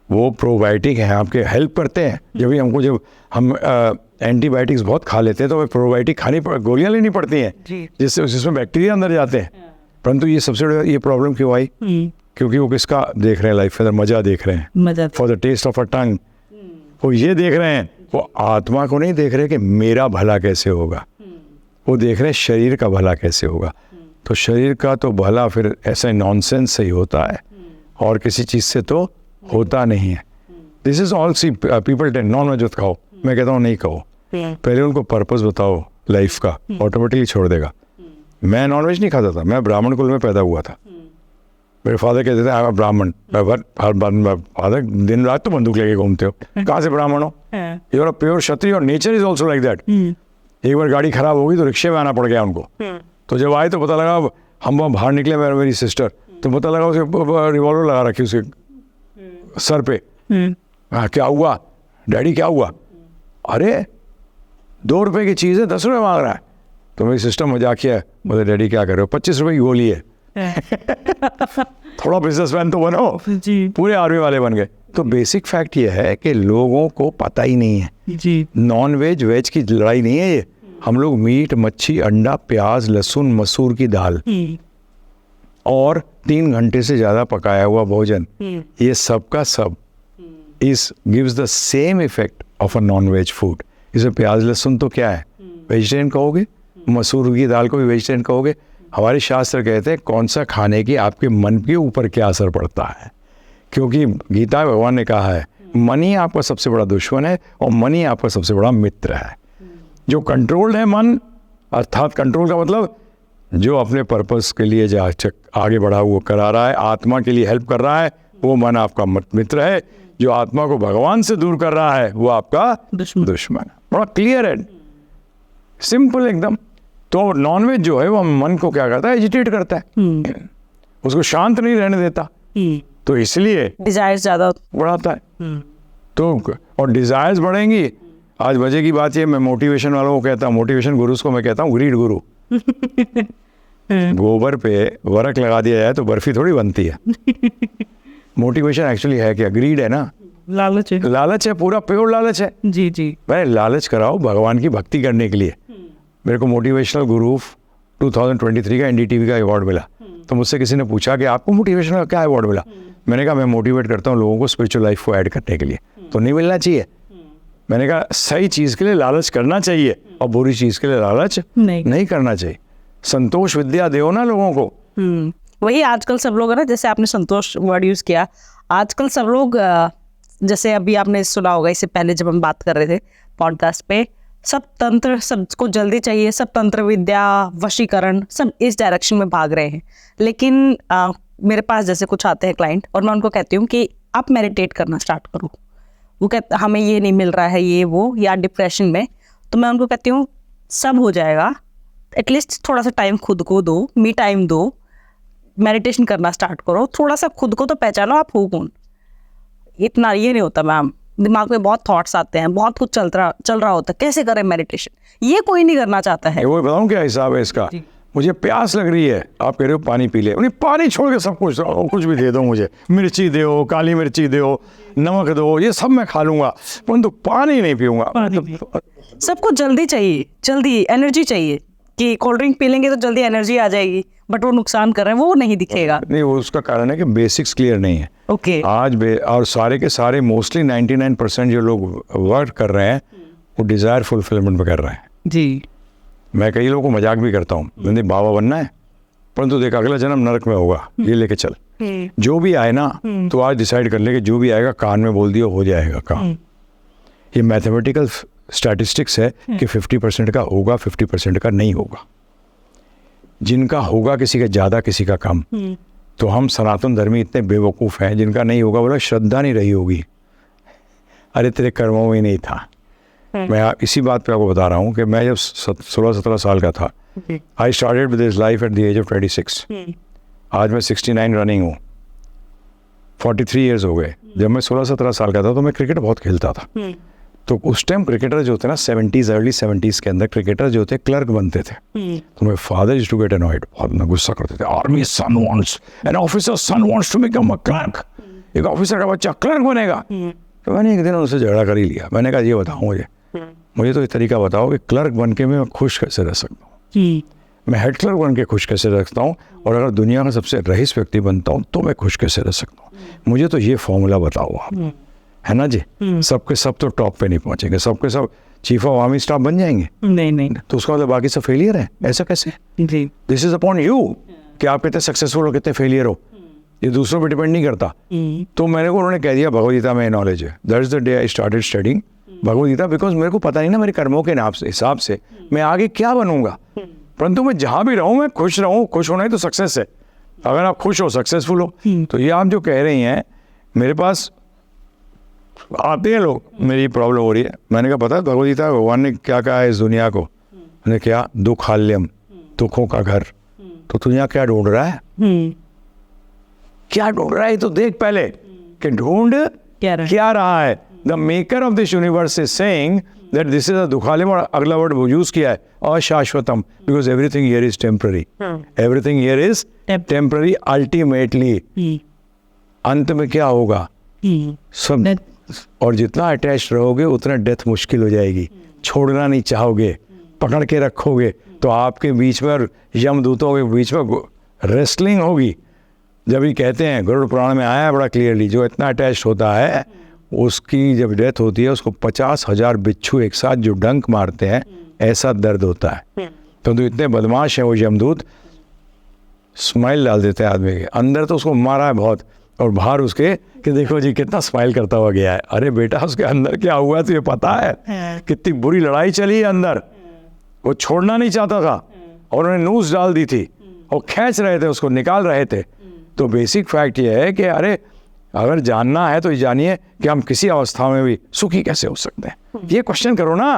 S2: वो प्रोबायोटिक है, आपके हेल्प करते हैं। जब हम एंटीबायोटिक्स बहुत खा लेते हैं तो हमें प्रोबायोटिक गोलियां लेनी पड़ती हैं जिसमें बैक्टीरिया अंदर जाते हैं। परंतु ये सबसे बड़ी ये प्रॉब्लम क्यों आई? क्योंकि वो किसका देख रहे हैं लाइफ के अंदर? मजा देख रहे हैं,
S1: मजा।
S2: For the taste of a tongue. वो ये देख रहे हैं, वो आत्मा को नहीं देख रहे कि मेरा भला कैसे होगा, वो देख रहे हैं शरीर का भला कैसे होगा। तो शरीर का तो भला फिर ऐसा नॉनसेंस से ही होता है और किसी चीज़ से तो होता नहीं है। This is all see people ten non veg मत खाओ, मैं कहता हूँ नहीं खाओ, पहले उनको पर्पस बताओ लाइफ का, ऑटोमेटिकली छोड़ देगा। मैं नॉन वेज नहीं खाता था, मैं ब्राह्मण कुल में पैदा हुआ था। मेरे फादर कहते थे आई एम ब्राह्मण। फादर दिन रात तो बंदूक लेके घूमते हो, कहाँ से ब्राह्मण हो? यू आर अ प्योर क्षत्रिय और nature is also like that. एक बार गाड़ी खराब हो गई तो रिक्शे में आना पड़ गया उनको। तो जब आए तो पता लगा, हम वहाँ बाहर निकले, मेरी सिस्टर, तो पता लगा उसे रिवॉल्वर लगा रखी उसके सर पे। हाँ क्या हुआ डैडी, क्या हुआ? अरे 2 रुपए की चीज़ है 10 रुपये मांग रहा है। तो मेरी सिस्टर मजाक किया, बोले डैडी क्या कर रहे हो? 25 रुपए की गोली है। थोड़ा बिजनेसमैन तो बनो जी, पूरे आर्मी वाले बन गए। तो बेसिक फैक्ट ये है कि लोगों को पता ही नहीं है जी, नॉन वेज वेज की लड़ाई नहीं है ये। हम लोग मीट, मच्छी, अंडा, प्याज, लहसुन, मसूर की दाल और 3 घंटे से ज़्यादा पकाया हुआ भोजन, ये सब का सब इस gives the same effect of a non veg food. इसे प्याज लहसुन तो क्या है, वेजिटेरियन कहोगे, मसूर की दाल को भी वेजिटेरियन कहोगे। हमारे शास्त्र कहते हैं कौन सा खाने की आपके मन के ऊपर क्या असर पड़ता है, क्योंकि गीता भगवान ने कहा है मन ही आपका सबसे बड़ा दुश्मन है और मन ही आपका सबसे बड़ा मित्र है। जो कंट्रोल्ड है मन, अर्थात कंट्रोल का मतलब जो अपने पर्पस के लिए जो आगे बढ़ा वो करा रहा है, आत्मा के लिए हेल्प कर रहा है, वो मन आपका मित्र है। जो आत्मा को भगवान से दूर कर रहा है वो आपका दुश्मन है। बड़ा क्लियर है, सिंपल एकदम। तो नॉनवेज जो है वो मन को क्या करता है, एजिटेट करता है, उसको शांत नहीं रहने देता, तो इसलिए
S1: डिजायर्स ज़्यादा
S2: बढ़ाता है। तो और डिजायर्स बढ़ेंगी। आज मजे की बात ये, मैं मोटिवेशन वालों को कहता हूँ, मोटिवेशन गुरुज को मैं कहता हूँ ग्रीड गुरु। गोबर पे वरक लगा दिया जाए तो बर्फी थोड़ी बनती है। मोटिवेशन एक्चुअली है क्या? ग्रीड है ना,
S1: लालच है।
S2: लालच है, पूरा प्योर लालच है
S1: जी जी।
S2: भाई लालच कराओ भगवान की भक्ति करने के लिए। मेरे को मोटिवेशनल गुरु 2023 का NDTV का अवार्ड मिला। तो मुझसे किसी ने पूछा कि आपको मोटिवेशनल का क्या अवार्ड मिला? मैंने कहा मैं मोटिवेट करता हूँ लोगों को स्पिरिचुअल लाइफ को ऐड करने के लिए। तो नहीं मिलना चाहिए। मैंने कहा सही चीज़ के लिए लालच करना चाहिए और बुरी चीज़ के लिए लालच नहीं करना चाहिए। संतोष विद्या दो ना लोगों को।
S1: वही आजकल सब लोग है ना, जैसे आपने संतोष वर्ड यूज़ किया, आजकल सब लोग जैसे अभी आपने सुना होगा, इससे पहले जब हम बात कर रहे थे पॉडकास्ट पे, सब तंत्र, सबको जल्दी चाहिए, सब तंत्र विद्या, वशीकरण, सब इस डायरेक्शन में भाग रहे हैं। लेकिन मेरे पास जैसे कुछ आते हैं क्लाइंट और मैं उनको कहती हूँ कि आप मेडिटेट करना स्टार्ट करो। वो कहते हमें ये नहीं मिल रहा है, ये वो, या डिप्रेशन में, तो मैं उनको कहती हूँ सब हो जाएगा, एटलीस्ट थोड़ा सा टाइम खुद को दो, मी टाइम दो, मेडिटेशन करना स्टार्ट करो, थोड़ा सा खुद को तो पहचानो आप हो कौन। इतना ये नहीं होता मैम, दिमाग में बहुत थॉट्स आते हैं, बहुत कुछ चल रहा होता है, कैसे करें मेडिटेशन, ये कोई नहीं करना चाहता है।
S2: वो बताऊं क्या हिसाब है इसका? मुझे प्यास लग रही है, आप कह रहे हो पानी पी ले, नहीं पानी छोड़ के सब कुछ कुछ भी दे दो मुझे, मिर्ची दो, काली मिर्ची दो, नमक दो, ये सब मैं खा लूँगा, परंतु पानी नहीं पीऊँगा।
S1: सबको जल्दी चाहिए, जल्दी एनर्जी चाहिए कि कोल्ड ड्रिंक पी लेंगे तो जल्दी एनर्जी आ जाएगी, बट वो नुकसान कर रहे हैं, वो नहीं दिखेगा।
S2: नहीं, वो उसका कारण है कि बेसिक्स क्लियर नहीं है।
S1: ओके।
S2: आज और सारे के सारे मोस्टली 99% जो लोग वर्क कर रहे हैं वो डिज़ायर फुलफिलमेंट में कर रहे हैं।
S1: जी।
S2: मैं कई लोगों को मजाक भी करता हूँ, मैंने बाबा बनना है, परंतु देख अगला जन्म नरक में होगा, ये लेके चल। जो भी आए ना, तो आज डिसाइड कर ले कि जो भी आएगा कान में बोल दिया हो जाएगा काम। ये मैथमेटिकल स्टैटिस्टिक्स है कि 50% का होगा, 50% का नहीं होगा। जिनका होगा किसी का ज़्यादा, किसी का कम। तो हम सनातन धर्मी इतने बेवकूफ़ हैं, जिनका नहीं होगा बोला श्रद्धा नहीं रही होगी, अरे तेरे कर्मों में नहीं था। मैं इसी बात पे आपको बता रहा हूँ कि मैं जब 16-17 साल का था, I started with this life at the age of 26। आज मैं 69 रनिंग हूँ, 43 ईयर्स हो गए। जब मैं 16-17 साल का था तो मैं क्रिकेट बहुत खेलता था। तो उस टाइम क्रिकेटर जो होते ना 70s अर्ली 70s के अंदर क्रिकेटर जो होते क्लर्क बनते थे। तो मेरे father used to get annoyed, बहुत ना गुस्सा करते थे, army son wants an officer son wants to become a clerk, एक ऑफिसर का बच्चा क्लर्क बनेगा। तो मैंने एक दिन उनसे झगड़ा कर ही लिया। मैंने कहा ये बताओ मुझे तो ये तरीका बताओ कि क्लर्क बन के मैं खुश कैसे रह सकता हूँ, मैं हेड क्लर्क बन के खुश कैसे रह सकता हूँ, और अगर दुनिया का सबसे रईस व्यक्ति बनता हूँ तो मैं खुश कैसे रह सकता हूँ। मुझे तो ये फॉर्मूला बताओ आप, है ना जी। सबके सब तो टॉप पे नहीं पहुंचेंगे, सबके सब चीफ ऑफ आर्मी स्टाफ बन जाएंगे,
S1: नहीं। तो
S2: उसका मतलब बाकी सब फेलियर है, ऐसा कैसे?
S1: जी।
S2: दिस इज अपॉन यू कि आप कितने सक्सेसफुल हो कितने फेलियर हो, ये दूसरों पर डिपेंड नहीं करता। तो मेरे को उन्होंने कह दिया भगवदगीता में नॉलेज है। That is the day I started studying Bhagavad Gita, because मेरे को पता नहीं ना मेरे कर्मों के हिसाब से मैं आगे क्या बनूंगा, परंतु मैं जहाँ भी रहूँ मैं खुश रहूँ। खुश होना ही तो सक्सेस है। अगर आप खुश हो, सक्सेसफुल हो, तो ये आप जो कह रही हैं, मेरे पास आते हैं लोग, मेरी प्रॉब्लम हो रही है। मैंने कहा पता है भगवदगीता भगवान ने क्या कहा है इस दुनिया को? मैंने क्या? दुखाल्यम, दुखों का घर। तो तू यहाँ क्या ढूंढ रहा है? क्या ढूंढ रहा है तो देख पहले कि ढूंढ क्या रहा है। The maker of this universe is saying that this is a दुखाल्यम, और अगला वर्ड वो यूज किया है अशाश्वतम, because everything here is temporary. Everything here is temporary. Ultimately अंत में क्या होगा? सब। और जितना अटैच रहोगे उतना डेथ मुश्किल हो जाएगी, छोड़ना नहीं चाहोगे, पकड़ के रखोगे, तो आपके बीच में और यमदूतों के बीच में रेसलिंग होगी। जब ये कहते हैं, गरुड़ पुराण में आया है बड़ा क्लियरली, जो इतना अटैच होता है उसकी जब डेथ होती है उसको 50,000 बिच्छू एक साथ जो डंक मारते हैं, ऐसा दर्द होता है। तो इतने बदमाश हैं वो यमदूत, स्माइल डाल देते हैं आदमी के अंदर, तो उसको मारा है बहुत, और बाहर उसके कि देखो जी कितना स्माइल करता हुआ गया है। अरे बेटा उसके अंदर क्या हुआ तुझे पता है? कितनी बुरी लड़ाई चली है अंदर, वो छोड़ना नहीं चाहता था और उन्होंने नूस डाल दी थी और खींच रहे थे उसको, निकाल रहे थे। तो बेसिक फैक्ट ये है कि अरे अगर जानना है तो ये जानिए कि हम किसी अवस्था में भी सुखी कैसे हो सकते हैं। ये क्वेश्चन करो ना।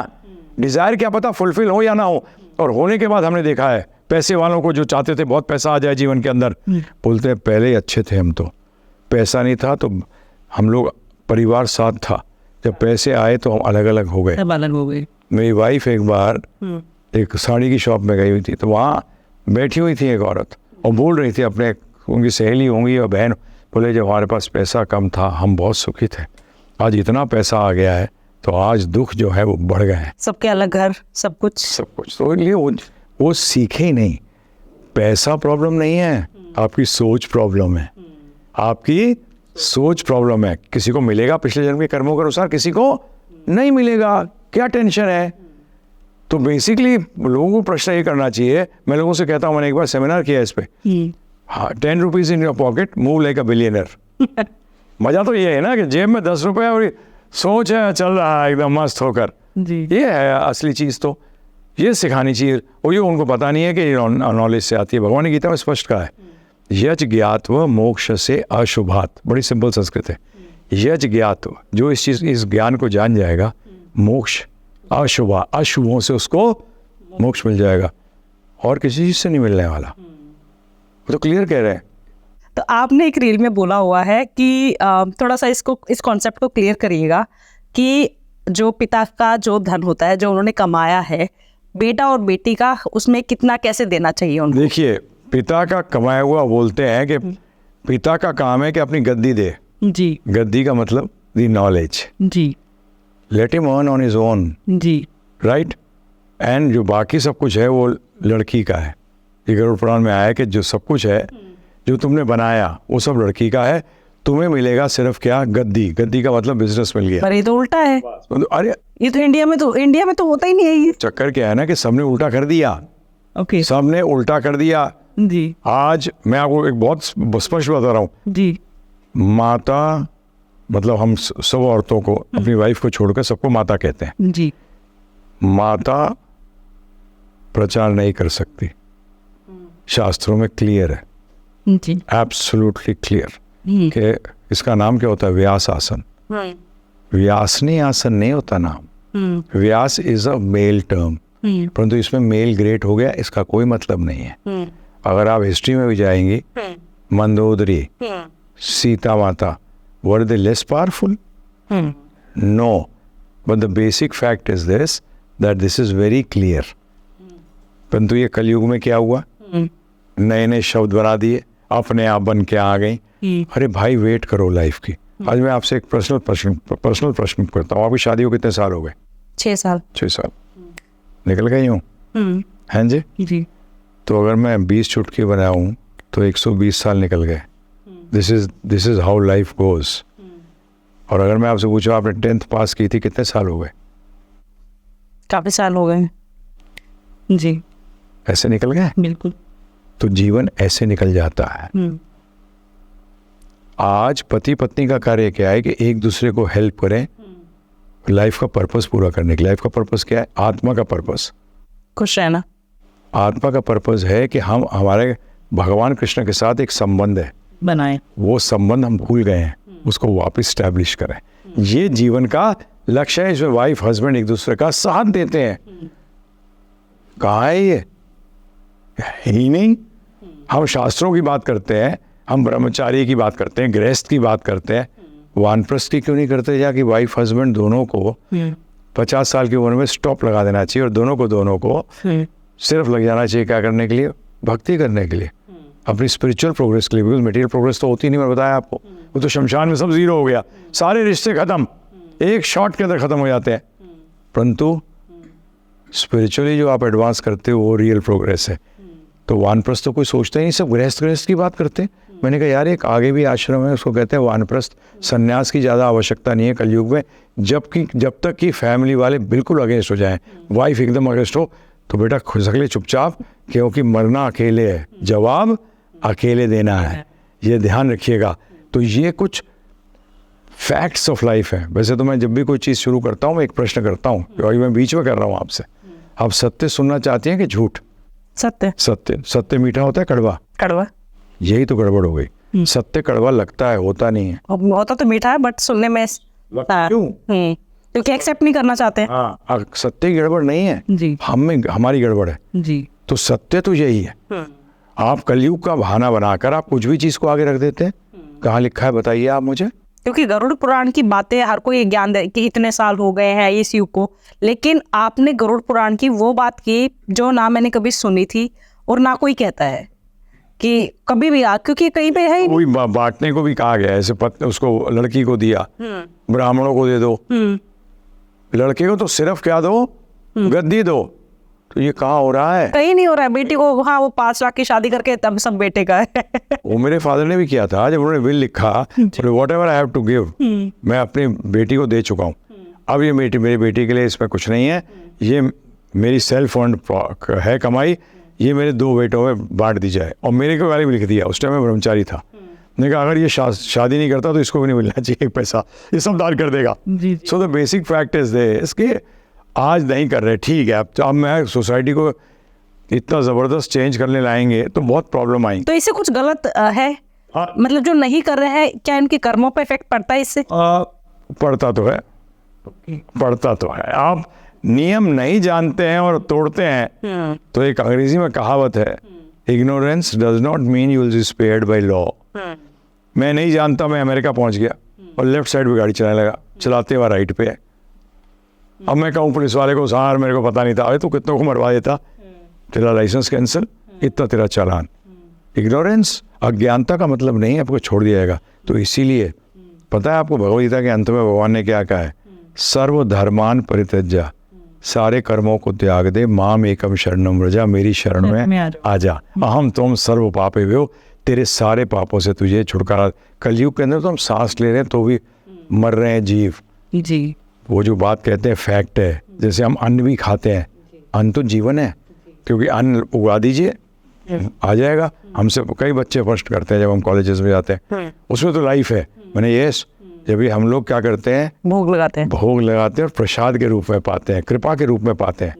S2: डिज़ायर क्या पता फुलफिल हो या ना हो, और होने के बाद हमने देखा है पैसे वालों को जो चाहते थे बहुत पैसा आ जाए जीवन के अंदर, बोलते हैं पहले ही अच्छे थे हम, तो पैसा नहीं था तो हम लोग परिवार साथ था, जब पैसे आए तो हम अलग अलग हो गए।
S1: अलग हो गए।
S2: मेरी वाइफ एक बार एक साड़ी की शॉप में गई हुई थी, तो वहाँ बैठी हुई थी एक औरत और बोल रही थी अपने, उनकी सहेली होंगी या बहन, बोले जब हमारे पास पैसा कम था हम बहुत सुखी थे, आज इतना पैसा आ गया है तो आज दुख जो है वो बढ़ गए हैं।
S1: सबके अलग घर, सब कुछ।
S2: तो इसलिए वो सीखे ही नहीं। पैसा प्रॉब्लम नहीं है, आपकी सोच प्रॉब्लम है, आपकी सोच प्रॉब्लम है। किसी को मिलेगा पिछले जन्म के कर्मों के अनुसार, किसी को नहीं मिलेगा, क्या टेंशन है? तो बेसिकली लोगों को प्रश्न ये करना चाहिए, मैं लोगों से कहता हूँ, मैंने एक बार सेमिनार किया इस पे, हाँ 10 rupees in your pocket move like a billionaire. मजा तो ये है ना कि जेब में 10 रुपए और सोच है चल रहा है एकदम मस्त होकर
S1: जी।
S2: ये है असली चीज़। तो ये सिखानी चाहिए, और ये उनको पता नहीं है कि नॉलेज से आती है। भगवान ने गीता में स्पष्ट कहा है, यज ज्ञात्व मोक्ष से अशुभात, बड़ी सिंपल संस्कृत है। यज ज्ञात्व, जो इस ज्ञान को जान जाएगा, मोक्ष अशुभा, अशुभों से उसको मोक्ष मिल जाएगा, और किसी चीज़ से नहीं मिलने वाला। वो तो क्लियर कह रहे हैं।
S1: तो आपने एक रील में बोला हुआ है कि थोड़ा सा इस कॉन्सेप्ट को क्लियर करिएगा कि जो पिता का जो धन होता है, जो उन्होंने कमाया है, बेटा और बेटी का उसमें कितना कैसे देना चाहिए उनको?
S2: देखिए, पिता का कमाया हुआ बोलते हैं कि पिता का काम है कि अपनी गद्दी दे।
S1: जी
S2: गद्दी का मतलब दी नॉलेज,
S1: जी
S2: let him earn on his own,
S1: जी
S2: राइट। एंड जो बाकी सब कुछ है वो लड़की का है। ये गरुड़ पुराण में आया है कि जो सब कुछ है जो तुमने बनाया वो सब लड़की का है, तुम्हें मिलेगा सिर्फ क्या, गद्दी। गद्दी का मतलब बिजनेस मिल गया।
S1: पर ये तो उल्टा है।
S2: अरे
S1: ये तो इंडिया में तो होता ही नहीं है ये।
S2: चक्कर क्या है ना कि सबने उल्टा कर दिया,
S1: ओके
S2: सबने उल्टा कर दिया।
S1: जी
S2: आज मैं आपको एक बहुत स्पष्ट बता रहा हूँ,
S1: जी
S2: माता मतलब हम सब औरतों को, अपनी वाइफ को छोड़कर सबको माता कहते हैं।
S1: जी
S2: माता प्रचार नहीं कर सकती, शास्त्रों में क्लियर है,
S1: जी
S2: एब्सोल्युटली क्लियर कि इसका नाम क्या होता है, व्यास आसन। व्यासनी आसन नहीं होता नाम। व्यास इज अ मेल टर्म, परंतु इसमें मेल ग्रेट हो गया, इसका कोई मतलब नहीं है। अगर आप हिस्ट्री में भी जाएंगी, Mandodari, Sita Mata, were they less powerful? No, but the basic fact is this that this is very clear. परंतु ये कलयुग में क्या हुआ, नए नए शब्द बना दिए, अपने आप बन के आ गई। अरे भाई वेट करो लाइफ की। आज मैं आपसे एक पर्सनल प्रश्न करता हूँ, आपकी शादी को कितने साल हो गए?
S1: 6 साल।
S2: 6 साल निकल गई हूँ, हैं जी?
S1: जी
S2: तो अगर मैं 20 चुटकी बनाऊँ तो 120 साल निकल गए। This is how life goes. और अगर मैं आपसे पूछूं आपने 10th पास की थी, कितने साल हो गए?
S1: काफी साल हो गए। जी
S2: ऐसे निकल गए।
S1: बिल्कुल।
S2: तो जीवन ऐसे निकल जाता है। आज पति पत्नी का कार्य क्या है कि एक दूसरे को हेल्प करें लाइफ का पर्पस पूरा करने के। लाइफ का पर्पस क्या है? आत्मा का पर्पस,
S1: खुश रहना।
S2: आत्मा का पर्पस है कि हम हमारे भगवान कृष्ण के साथ एक संबंध है,
S1: बनाए
S2: वो संबंध हम भूल गए हैं, उसको वापस स्टैब्लिश करें। ये जीवन का लक्ष्य है। इसमें वाइफ हस्बैंड एक दूसरे का साथ देते हैं। कहाँ है ये? ही नहीं। हम शास्त्रों की बात करते हैं, हम ब्रह्मचारी की बात करते हैं, गृहस्थ की बात करते हैं, वानप्रस्थ की क्यों नहीं करते? जाकि वाइफ हस्बैंड दोनों को 50 साल की उम्र में स्टॉप लगा देना चाहिए और दोनों को सिर्फ लग जाना चाहिए क्या करने के लिए? भक्ति करने के लिए, अपनी स्पिरिचुअल प्रोग्रेस के लिए। बिकॉज मटेरियल प्रोग्रेस तो होती नहीं, मैं बताया आपको, वो तो शमशान में सब जीरो हो गया, सारे रिश्ते खत्म, एक शॉट के अंदर खत्म हो जाते हैं। परंतु स्पिरिचुअली जो आप एडवांस करते हो वो रियल प्रोग्रेस है। तो वानप्रस्थ तो कोई सोचता ही नहीं, सब गृहस्थ की बात करते हैं। मैंने कहा यार एक आगे भी आश्रम है, उसको कहते हैं वानप्रस्थ। संन्यास की ज़्यादा आवश्यकता नहीं है कलयुग में, जब तक कि फैमिली वाले बिल्कुल अगेंस्ट हो जाएं, वाइफ एकदम अगेंस्ट हो, तो बेटा खुसक ले चुपचाप, क्योंकि मरना अकेले है, जवाब अकेले देना है, ये ध्यान रखिएगा। तो ये कुछ फैक्ट्स ऑफ लाइफ है। वैसे तो मैं जब भी कोई चीज़ शुरू करता हूँ मैं एक प्रश्न करता हूँ, क्योंकि मैं बीच में कर रहा हूँ आपसे, आप सत्य सुनना चाहती हैं कि झूठ?
S1: सत्य।
S2: सत्य। सत्य मीठा होता है कड़वा?
S1: कड़वा।
S2: यही तो गड़बड़ हो गई। सत्य कड़वा लगता है, होता नहीं है।
S1: होता तो मीठा है बट सुनने में
S2: क्यों?
S1: क्योंकि एक्सेप्ट नहीं करना चाहते।
S2: हाँ, सत्य की गड़बड़ नहीं है
S1: जी,
S2: हमारी गड़बड़ है
S1: जी।
S2: तो सत्य तो यही है। आप कलयुग का बहाना बनाकर आप कुछ भी चीज को आगे रख देते हैं। कहाँ लिखा है बताइए आप मुझे।
S1: क्योंकि गरुड़ पुराण की बातें हर कोई ज्ञान दे कि इतने साल हो गए हैं इस युग को, लेकिन आपने गरुड़ पुराण की वो बात की जो ना मैंने कभी सुनी थी और ना कोई कहता है कि कभी भी क्योंकि कहीं पे है
S2: कोई बांटने को भी कहा गया है, ऐसे उसको लड़की को दिया, ब्राह्मणों को दे दो, लड़के को तो सिर्फ क्या दो, गद्दी दो। तो ये कहाँ हो रहा है?
S1: कहीं नहीं हो रहा है। बेटी को हाँ वो 5 लाख की शादी करके तब सब बेटे का है।
S2: वो मेरे फादर ने भी किया था, जब उन्होंने विल लिखा, whatever I have to give, मैं अपनी बेटी को दे चुका हूँ। अब ये मेरी बेटी के लिए इसमें कुछ नहीं है, ये मेरी सेल्फ फंड है कमाई, ये मेरे 2 बेटों में बांट दी जाए। और मेरे को वाले भी लिख दिया, उस टाइम मैं ब्रह्मचारी था। मैंने कहा अगर ये शादी नहीं करता तो इसको भी नहीं मिलना चाहिए पैसा, ये सब दान कर देगा। So the basic fact is इसके आज नहीं कर रहे, ठीक है। अब मैं सोसाइटी को इतना ज़बरदस्त चेंज करने लाएंगे तो बहुत प्रॉब्लम आएंगी।
S1: तो इससे कुछ गलत है?
S2: हाँ,
S1: मतलब जो नहीं कर रहे हैं, क्या इनके कर्मों पे इफेक्ट पड़ता है इससे?
S2: पड़ता तो है, पड़ता तो है। आप नियम नहीं जानते हैं और तोड़ते हैं तो एक अंग्रेजी में कहावत है, ignorance does not mean you will be spared by law. मैं नहीं जानता, मैं अमेरिका पहुंच गया और लेफ्ट साइड पे गाड़ी चलाने लगा, चलाते हुआ राइट पे है, अब मैं कहूँ पुलिस वाले को सर मेरे को पता नहीं था, अरे तू कितनों को मरवा देता, तेरा लाइसेंस कैंसिल, इतना तेरा चालान। इग्नोरेंस, अज्ञानता का मतलब नहीं है आपको छोड़ दिया जाएगा। तो इसीलिए पता है आपको भगवद गीता के अंत में भगवान ने क्या कहा है, सर्व धर्मान परित्यज्य, सारे कर्मों को त्याग दे, माम एकम शरणम व्रजा, मेरी शरण में आ जा, अहम तुम सर्व पापे भ्यो, तेरे सारे पापों से तुझे छुटकारा। कलयुग के अंदर तो हम सांस ले रहे हैं तो भी मर रहे हैं जीव
S1: जी,
S2: वो जो बात कहते हैं फैक्ट है। जैसे हम अन्न भी खाते हैं, अन्न तो जीवन है, क्योंकि अन्न उगा दीजिए आ जाएगा। हमसे कई बच्चे फर्स्ट करते हैं जब हम कॉलेजेस में जाते हैं, उसमें तो लाइफ है। मैंने यस, जब भी हम लोग क्या करते हैं,
S1: भोग लगाते हैं,
S2: भोग लगाते हैं और प्रसाद के रूप में पाते हैं, कृपा के रूप में पाते हैं,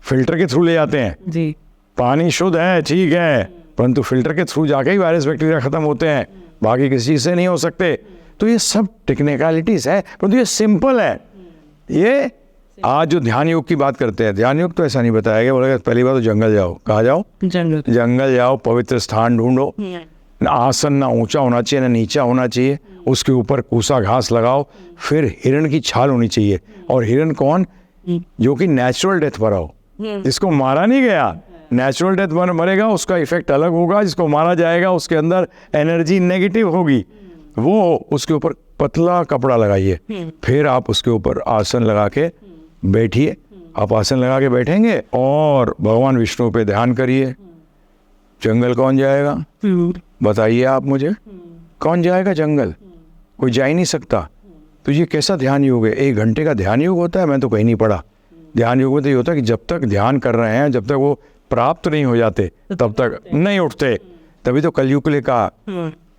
S2: फिल्टर के थ्रू ले जाते हैं।
S1: जी,
S2: पानी शुद्ध है ठीक है, परंतु फिल्टर के थ्रू जाके ही वायरस बैक्टीरिया खत्म होते हैं, बाकी किसी से नहीं हो सकते। तो ये सब टेक्निकलिटीज है, परंतु ये सिंपल है। ये आज जो ध्यान योग की बात करते हैं, ध्यान योग तो ऐसा नहीं बताया गया। बोला पहली बात तो जंगल जाओ, कहाँ जाओ, जंगल जाओ, पवित्र स्थान ढूंढो, ना आसन ना ऊंचा होना चाहिए ना नीचा होना चाहिए, उसके ऊपर कूसा घास लगाओ, फिर हिरण की छाल होनी चाहिए। और हिरण कौन, जो कि नेचुरल डेथ पर हो, जिसको मारा नहीं गया, नेचुरल डेथ पर मरेगा, उसका इफेक्ट अलग होगा। जिसको मारा जाएगा उसके अंदर एनर्जी नेगेटिव होगी, वो उसके ऊपर पतला कपड़ा लगाइए, फिर आप उसके ऊपर आसन लगा के बैठिए। आप आसन लगा के बैठेंगे और भगवान विष्णु पे ध्यान करिए। जंगल कौन जाएगा बताइए आप मुझे, कौन जाएगा जंगल, कोई जा ही नहीं सकता। तो ये कैसा ध्यान योग है, 1 घंटे का ध्यान योग होता है, मैं तो कहीं नहीं पढ़ा। ध्यान योग में तो ये होता है कि जब तक ध्यान कर रहे हैं, जब तक वो प्राप्त नहीं हो जाते तब तक नहीं उठते। तभी तो कलयुग के लिए कहा,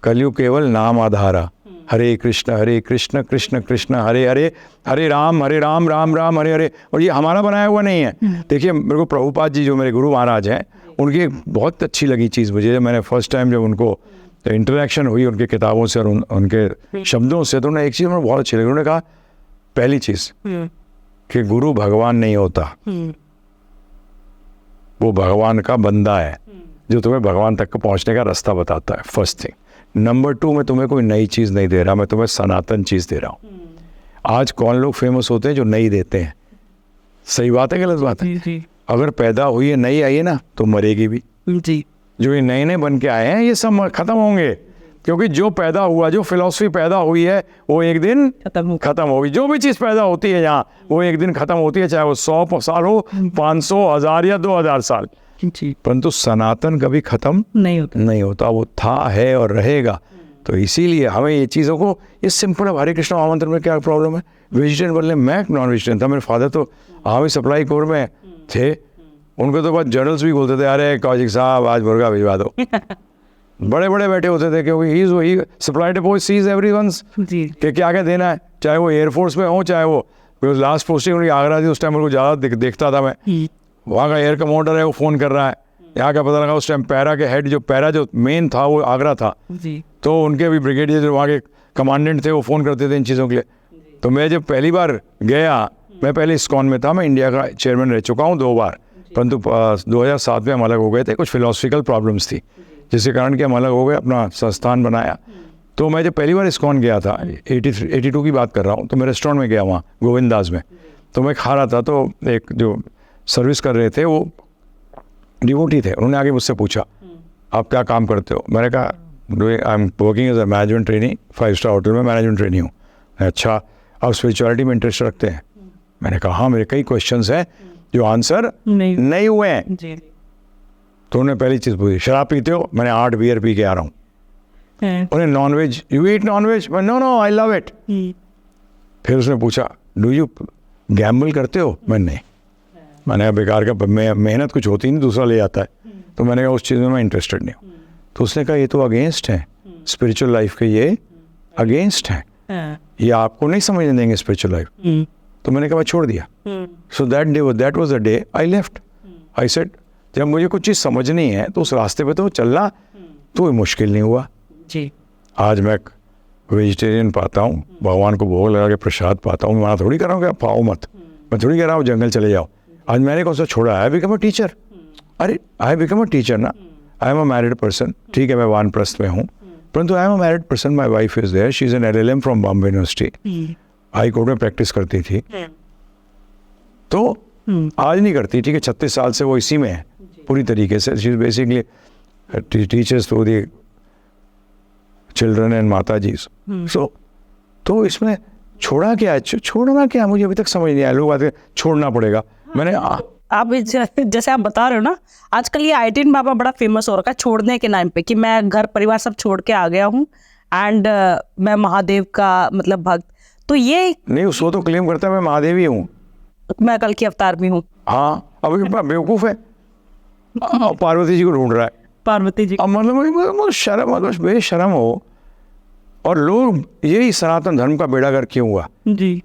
S2: कलयुग केवल नाम आधारा, हरे कृष्ण कृष्ण कृष्ण हरे हरे, हरे राम राम राम हरे हरे। और ये हमारा बनाया हुआ नहीं है। देखिए मेरे को प्रभुपाद जी जो मेरे गुरु महाराज हैं, उनकी एक बहुत अच्छी लगी चीज़ मुझे, मैंने फर्स्ट टाइम जब उनको इंटरेक्शन हुई उनके किताबों से और उनके शब्दों से, तो उन्हें एक चीज़ मुझे बहुत अच्छी लगी। उन्होंने कहा पहली चीज़ कि गुरु भगवान नहीं होता, वो भगवान का बंदा है जो तुम्हें भगवान तक पहुंचने का रास्ता बताता है, फर्स्ट थिंग। नंबर 2, मैं तुम्हें कोई नई चीज़ नहीं दे रहा, मैं तुम्हें सनातन चीज़ दे रहा हूँ। आज कौन लोग फेमस होते हैं जो नई देते हैं, सही बात है गलत बात है?
S1: जी,
S2: अगर पैदा हुई है नई आई है ना तो मरेगी भी।
S1: जी,
S2: जो ये नए नए बन के आए हैं ये सब खत्म होंगे, क्योंकि जो पैदा हुआ, जो फिलॉसफी पैदा हुई है वो एक दिन खत्म होगी। जो भी चीज़ पैदा होती है यहाँ वो एक दिन खत्म होती है, चाहे वो 100 साल हो, 500, 1000 या 2000 साल।
S1: जी,
S2: परंतु सनातन कभी खत्म नहीं होता, वो था, है और रहेगा। तो इसीलिए हमें ये चीज़ों को, ये सिंपल है। हरे कृष्ण महामंत्र में क्या प्रॉब्लम है? वेजिटेरियन बोले, मैं नॉन वेजिटेरियन था, मेरे फादर तो आर्मी सप्लाई कोर में थे, उनको तो बस जर्नल्स भी बोलते थे, अरे कौशिक साहब आज मुर्गा भिजवा दो। बड़े बड़े बैठे होते थे, क्योंकि ही सप्लाई डिपो सीज एवरीवन्स कि क्या क्या देना है, चाहे वो एयरफोर्स में हो, चाहे वो लास्ट पोस्टिंग उनकी आगरा थी, उस टाइम उनको ज़्यादा देखता था मैं। वहाँ का एयर कमांडर है वो फ़ोन कर रहा है, यहाँ का पता लगा उस टाइम पैरा के हेड, पैरा जो मेन था वो आगरा था, तो उनके भी ब्रिगेडियर जो वहाँ के कमांडेंट थे वो फ़ोन करते थे इन चीज़ों के लिए। तो मैं जब पहली बार गया, मैं पहले इस्कॉन में था, मैं इंडिया का चेयरमैन रह चुका हूँ 2 बार, परंतु 2007 में हम अलग हो गए थे, कुछ फिलोसफिकल प्रॉब्लम्स थी जिसके कारण कि हम अलग हो गए, अपना संस्थान बनाया। तो मैं जब पहली बार इस्कॉन गया था, 82 की बात कर रहा हूँ, तो मैं रेस्टोरेंट में गया वहाँ गोविंद दास में, तो मैं खा रहा था, तो एक जो सर्विस कर रहे थे वो डिवोटी थे, उन्होंने आगे मुझसे पूछा आप क्या काम करते हो? मैंने कहा I am working as a management trainee, 5 star hotel में मैनेजमेंट ट्रेनी हूँ। अच्छा, आप स्पिरिचुअलिटी में इंटरेस्ट रखते हैं? मैंने कहा हाँ, मेरे कई क्वेश्चंस हैं जो आंसर नहीं हुए हैं। तो उन्होंने पहली चीज़ पूछी, शराब पीते हो? मैंने 8 बियर पी के आ रहा हूँ। उन्हें non veg, you eat non veg? मैं नो आई लव इट। फिर उसने पूछा डू यू गैम्बल करते हो? मैं नहीं। मैंने कहा बेकार का, मेहनत कुछ होती नहीं, दूसरा ले जाता है। तो मैंने कहा उस चीज़ में मैं इंटरेस्टेड नहीं हूँ। तो उसने कहा ये तो अगेंस्ट है स्पिरिचुअल लाइफ के, ये अगेंस्ट है, ये आपको नहीं समझने देंगे स्पिरिचुअल लाइफ। तो मैंने कहा मैं छोड़ दिया। So that was the day I left. I said जब मुझे कुछ चीज़ समझनी है तो उस रास्ते पे तो चलना तो कोई मुश्किल नहीं हुआ
S1: जी।
S2: आज मैं वेजिटेरियन पाता हूँ, भगवान को भोग लगा के प्रसाद पाता हूँ। मैं मना थोड़ी कर रहा हूँ कि आप पाओ मत, मैं थोड़ी कह रहा हूँ जंगल चले जाओ। आज मैंने कौन सा छोड़ा, आई बिकम अ टीचर। अरे आई बिकम अ टीचर ना, I am a married person. ठीक है मैं वानप्रस्थ में हूँ, परंतु I am a married person, my wife is there, she is an LLM from Bombay university, high court में प्रैक्टिस करती थी। तो आज नहीं करती, ठीक है, 36 साल से वो इसी में है पूरी तरीके से। She is basically teachers to the children and माता जी। सो तो इसमें छोड़ा क्या है, छोड़ना क्या है, मुझे अभी तक समझ नहीं आया। लोग आते छोड़ना पड़ेगा, मैंने
S1: आप जैसे आप बता रहे हो ना, आजकल ये आइटिन बाबा बड़ा फेमस हो रखा है छोड़ने के नाम पे, कि मैं घर परिवार सब छोड़ के आ गया हूँ एंड मैं महादेव का मतलब भक्त। तो ये
S2: नहीं, उसको तो क्लेम करता है मैं महादेव ही हूँ,
S1: मैं कल की अवतार भी हूँ।
S2: हाँ, अब बेवकूफ़ है, पार्वती जी को ढूंढ रहा है,
S1: पार्वती जी।
S2: अब मतलब शर्म, मतलब बेशर्म हो। और लोग, यही सनातन धर्म का बेड़ा गर्क क्यों हुआ।
S1: जी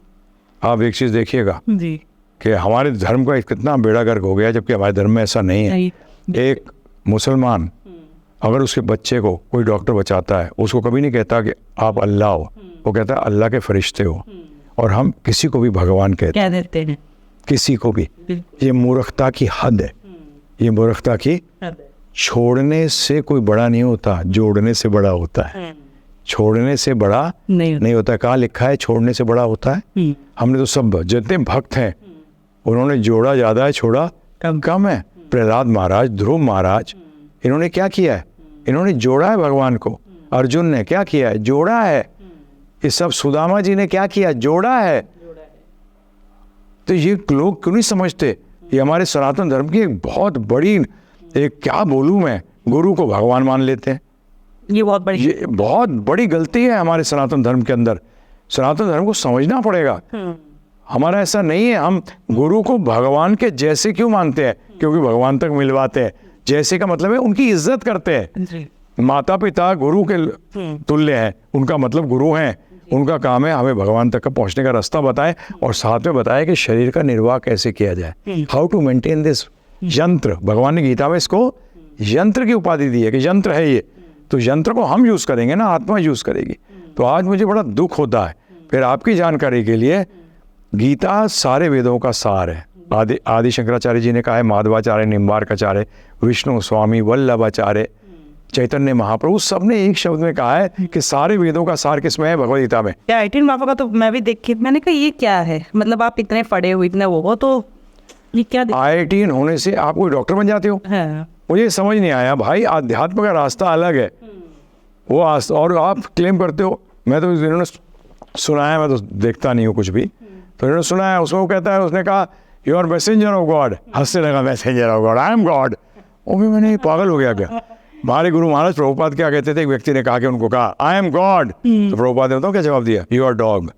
S2: आप एक चीज़ देखिएगा
S1: जी
S2: कि हमारे धर्म का कितना बेड़ा गर्क हो गया, जबकि हमारे धर्म में ऐसा नहीं है। एक मुसलमान अगर उसके बच्चे को कोई डॉक्टर बचाता है, उसको कभी नहीं कहता कि आप अल्लाह हो, वो कहता है अल्लाह के फरिश्ते हो। और हम किसी को भी भगवान कहते
S1: क्या देते हैं,
S2: किसी को भी। ये मूर्खता की हद है, ये मूर्खता की। छोड़ने से कोई बड़ा नहीं होता, जोड़ने से बड़ा होता है। छोड़ने से बड़ा नहीं होता। कहाँ लिखा है छोड़ने से बड़ा होता है? हमने तो सब जितने भक्त हैं उन्होंने जोड़ा ज़्यादा है, छोड़ा कम है। प्रहलाद महाराज, ध्रुव महाराज, इन्होंने क्या किया है? इन्होंने जोड़ा है भगवान को। अर्जुन ने क्या किया है? जोड़ा है। ये सब सुदामा जी ने क्या किया? जोड़ा है। तो ये लोग क्यों नहीं समझते? ये हमारे सनातन धर्म की एक बहुत बड़ी, एक क्या बोलूँ मैं, गुरु को भगवान मान लेते हैं।
S1: ये बहुत बड़ी
S2: गलती है हमारे सनातन धर्म के अंदर। सनातन धर्म को समझना पड़ेगा। हमारा ऐसा नहीं है, हम गुरु को भगवान के जैसे क्यों मानते हैं? क्योंकि भगवान तक मिलवाते हैं। जैसे का मतलब है उनकी इज्जत करते हैं। माता पिता गुरु के तुल्य हैं, उनका मतलब गुरु हैं। उनका काम है हमें भगवान तक का पहुंचने का रास्ता बताए और साथ में बताए कि शरीर का निर्वाह कैसे किया जाए, हाउ टू मेंटेन दिस यंत्र। भगवान ने गीता में इसको यंत्र की उपाधि दी है कि यंत्र है ये, तो यंत्र को हम यूज़ करेंगे ना, आत्मा यूज़ करेगी। तो आज मुझे बड़ा दुख होता है। फिर आपकी जानकारी के लिए, गीता सारे वेदों का सार है। आदि शंकराचार्य जी ने कहा है, माधवाचार्य, निम्बार्काचार्य, विष्णु स्वामी, वल्लभाचार्य, चैतन्य महाप्रभु, सबने एक शब्द में कहा है कि सारे वेदों का सार किसमें है? भगवद गीता में।
S1: क्या आइटिन बाबा का तो मैं भी देख के मैंने कहा ये क्या है, मतलब आप इतने पढ़े हो, इतने वो हो, तो ये क्या
S2: आईआईटीएन होने से आप कोई डॉक्टर बन जाते हो? मुझे समझ नहीं आया भाई। आध्यात्म का रास्ता अलग है वो, और आप क्लेम करते हो। मैं तो इन्होंने सुना है, मैं तो देखता नहीं हूँ कुछ भी, तो इन्होंने सुना है। उसमें वो कहता है, उसने कहा you are messenger of God. हंसने लगा, messenger of God, I am God. वो भी मैंने पागल हो गया क्या? हमारे गुरु महाराज प्रभुपाद क्या कहते थे? एक व्यक्ति ने कहा कि उनको कहा आई एम गॉड, तो प्रभुपाद ने बताओ क्या जवाब दिया? You are dog.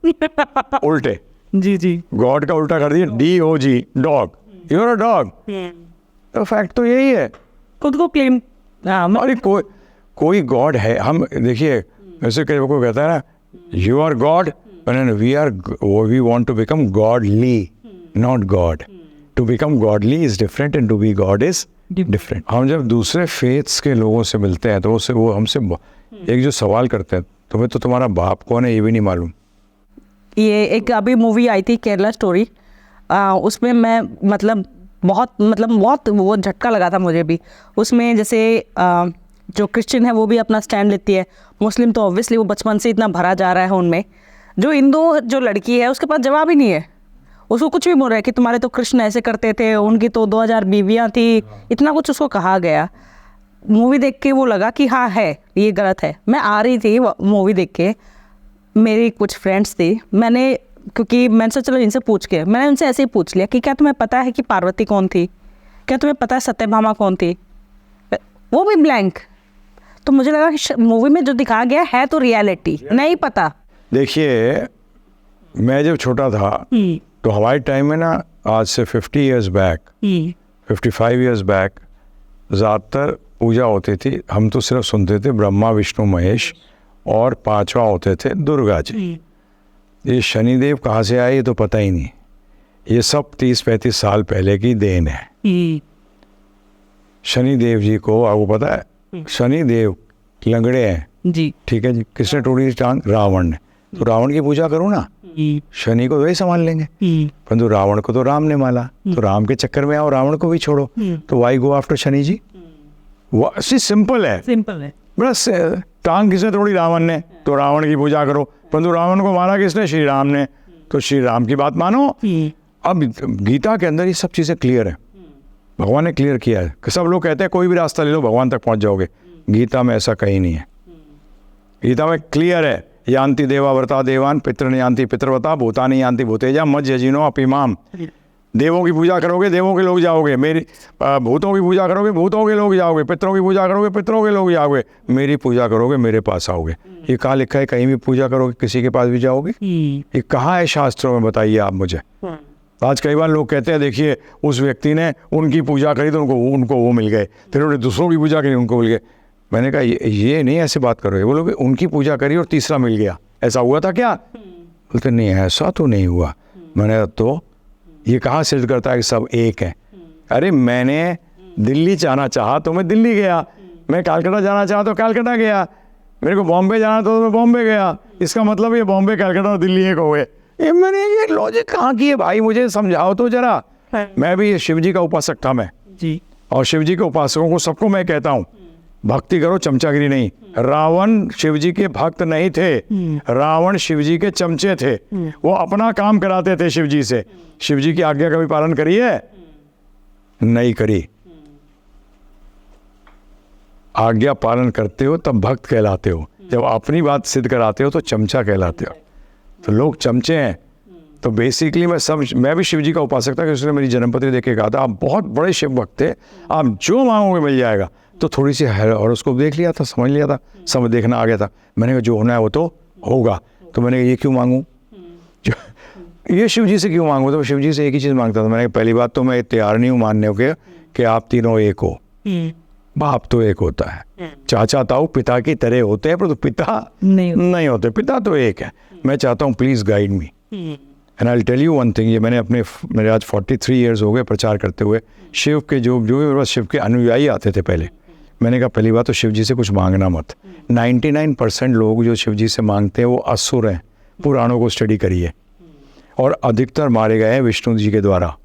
S2: उल्टे।
S1: जी
S2: गॉड का उल्टा कर दिया, DOG, dog. You are a dog. तो फैक्ट तो यही है।
S1: खुद को क्लेम,
S2: अरे कोई गॉड है? हम देखिए, वैसे कई लोगों को कहता है ना, you are God, we want to become godly, not God. To become godly is different and to be God is different. हम जब दूसरे फेथ्स के लोगों से मिलते हैं तो वो हमसे एक जो सवाल करते हैं, तुम्हें तो तुम्हारा बाप कौन है ये भी नहीं मालूम।
S1: ये एक अभी मूवी आई थी केरला स्टोरी, उसमें मैं बहुत वो झटका लगा था मुझे भी। उसमें जैसे जो क्रिश्चियन है वो भी अपना स्टैंड लेती है, मुस्लिम तो ऑब्वियसली वो बचपन से इतना भरा जा रहा है उनमें। जो हिंदू जो लड़की है उसके पास जवाब ही नहीं है, उसको कुछ भी बोल रहा है कि तुम्हारे तो कृष्ण ऐसे करते थे, उनकी तो 2000 बीवियाँ थी, इतना कुछ उसको कहा गया। मूवी देख के वो लगा कि हाँ है, ये गलत है। मैं आ रही थी मूवी देख के, मेरी कुछ फ्रेंड्स थी, क्योंकि मैंने सोचा चलो इनसे पूछ के, मैंने उनसे ऐसे ही पूछ लिया कि क्या तुम्हें पता है कि पार्वती कौन थी, क्या तुम्हें पता है सत्यभामा कौन थी? वो भी ब्लैंक। तो मुझे लगा कि मूवी में जो दिखाया गया है तो रियलिटी नहीं पता।
S2: देखिए, मैं जब छोटा था तो हमारे टाइम में ना, आज से 50 ईयर्स बैक, 55 ईयर्स बैक, ज़्यादातर पूजा होती थी। हम तो सिर्फ सुनते थे ब्रह्मा विष्णु महेश, और पांचवा होते थे दुर्गा जी। ये शनिदेव कहाँ से आए ये तो पता ही नहीं। ये सब 30-35 साल पहले की देन है। शनिदेव जी को आपको पता है, शनिदेव लंगड़े हैं
S1: जी,
S2: ठीक है जी। किसने तोड़ी टांग? रावण ने। तो रावण की पूजा करो ना, शनि को वही संभाल लेंगे। परंतु रावण को तो राम ने माला, तो राम के चक्कर में आओ, रावण को भी छोड़ो। तो why go after Shani ji? Simple है,
S1: सिंपल है।
S2: बस टांग किसने तोड़ी? रावण ने, तो रावण की पूजा करो। परंतु रावण को मारा किसने? श्री राम ने, तो श्री राम की बात मानो। अब गीता के अंदर ये सब चीज़ें क्लियर है, भगवान ने क्लियर किया है कि सब लोग कहते हैं कोई भी रास्ता ले लो भगवान तक पहुंच जाओगे, गीता में ऐसा कहीं नहीं है। गीता में क्लियर है, यान्ति देवाव्रता देवान पितृ यान्ति पितृव्रता भूतानि यान्ति भूतेजा मज यजिनो अपिमाम। देवों की पूजा करोगे देवों के लोग जाओगे, मेरी भूतों की पूजा करोगे भूतों के लोग जाओगे, पितरों की पूजा करोगे पितरों के लोग जाओगे, मेरी पूजा करोगे मेरे पास आओगे। ये कहाँ लिखा है कहीं भी पूजा करोगे किसी के पास भी जाओगे? ये कहाँ है शास्त्रों में, बताइए आप मुझे। आज कई बार लोग कहते हैं देखिए उस व्यक्ति ने उनकी पूजा करी तो उनको वो मिल गए, फिर उन्होंने दूसरों की पूजा करी उनको मिल गए। मैंने कहा ये नहीं ऐसे बात करोगे, वो लोग उनकी पूजा करी और तीसरा मिल गया, ऐसा हुआ था क्या? बोलते नहीं ऐसा तो नहीं हुआ। मैंने तो ये कहाँ सिद्ध करता है कि सब एक है? अरे मैंने दिल्ली जाना चाहा तो मैं दिल्ली गया, मैं कलकत्ता जाना चाहा तो कलकत्ता गया, मेरे को बॉम्बे जाना तो मैं बॉम्बे गया, इसका मतलब ये बॉम्बे कलकत्ता और दिल्ली एक हो गए। ये मैंने ये लॉजिक कहाँ की है भाई, मुझे समझाओ तो जरा। मैं भी शिव जी का उपासक था मैं
S1: जी,
S2: और शिव जी के उपासकों को सबको मैं कहता हूँ भक्ति करो, चमचागिरी नहीं। रावण शिव जी के भक्त नहीं थे, रावण शिव जी के चमचे थे, वो अपना काम कराते थे शिव जी से। शिव जी की आज्ञा का भी पालन करिए, नहीं करी। आज्ञा पालन करते हो तब भक्त कहलाते हो, जब अपनी बात सिद्ध कराते हो तो चमचा कहलाते हो। तो लोग चमचे हैं। तो बेसिकली मैं भी शिव जी का उपासक था कि उसने मेरी जन्मपत्री देख के कहा था आप बहुत बड़े शिव भक्त थे, आप जो मांगोगे मिल जाएगा। तो थोड़ी सी हॉरोस्कोप देख लिया था, समझ लिया था, समझ देखना आ गया था। मैंने कहा जो होना है वो तो होगा। तो मैंने कहा ये क्यों मांगूं, ये शिव जी से क्यों मांगूं? तो शिव जी से एक ही चीज़ मांगता था। मैंने कहा पहली बात तो मैं तैयार नहीं हूँ मानने के कि आप तीनों एक हो। बाप तो एक होता है, चाचा ताऊ पिता की तरह होते हैं, पर तो पिता नहीं होते, पिता तो एक है। मैं चाहता हूँ please guide me and I will tell you one thing. ये मैंने मेरे आज 43 ईयर्स हो गए प्रचार करते हुए। शिव के जो भी मेरे पास शिव के अनुयायी आते थे पहले, मैंने कहा पहली बात तो शिव जी से कुछ मांगना मत। 99% लोग जो शिव जी से मांगते हैं वो असुर हैं, पुराणों को स्टडी करिए। और अधिकतर मारे गए हैं विष्णु जी के द्वारा।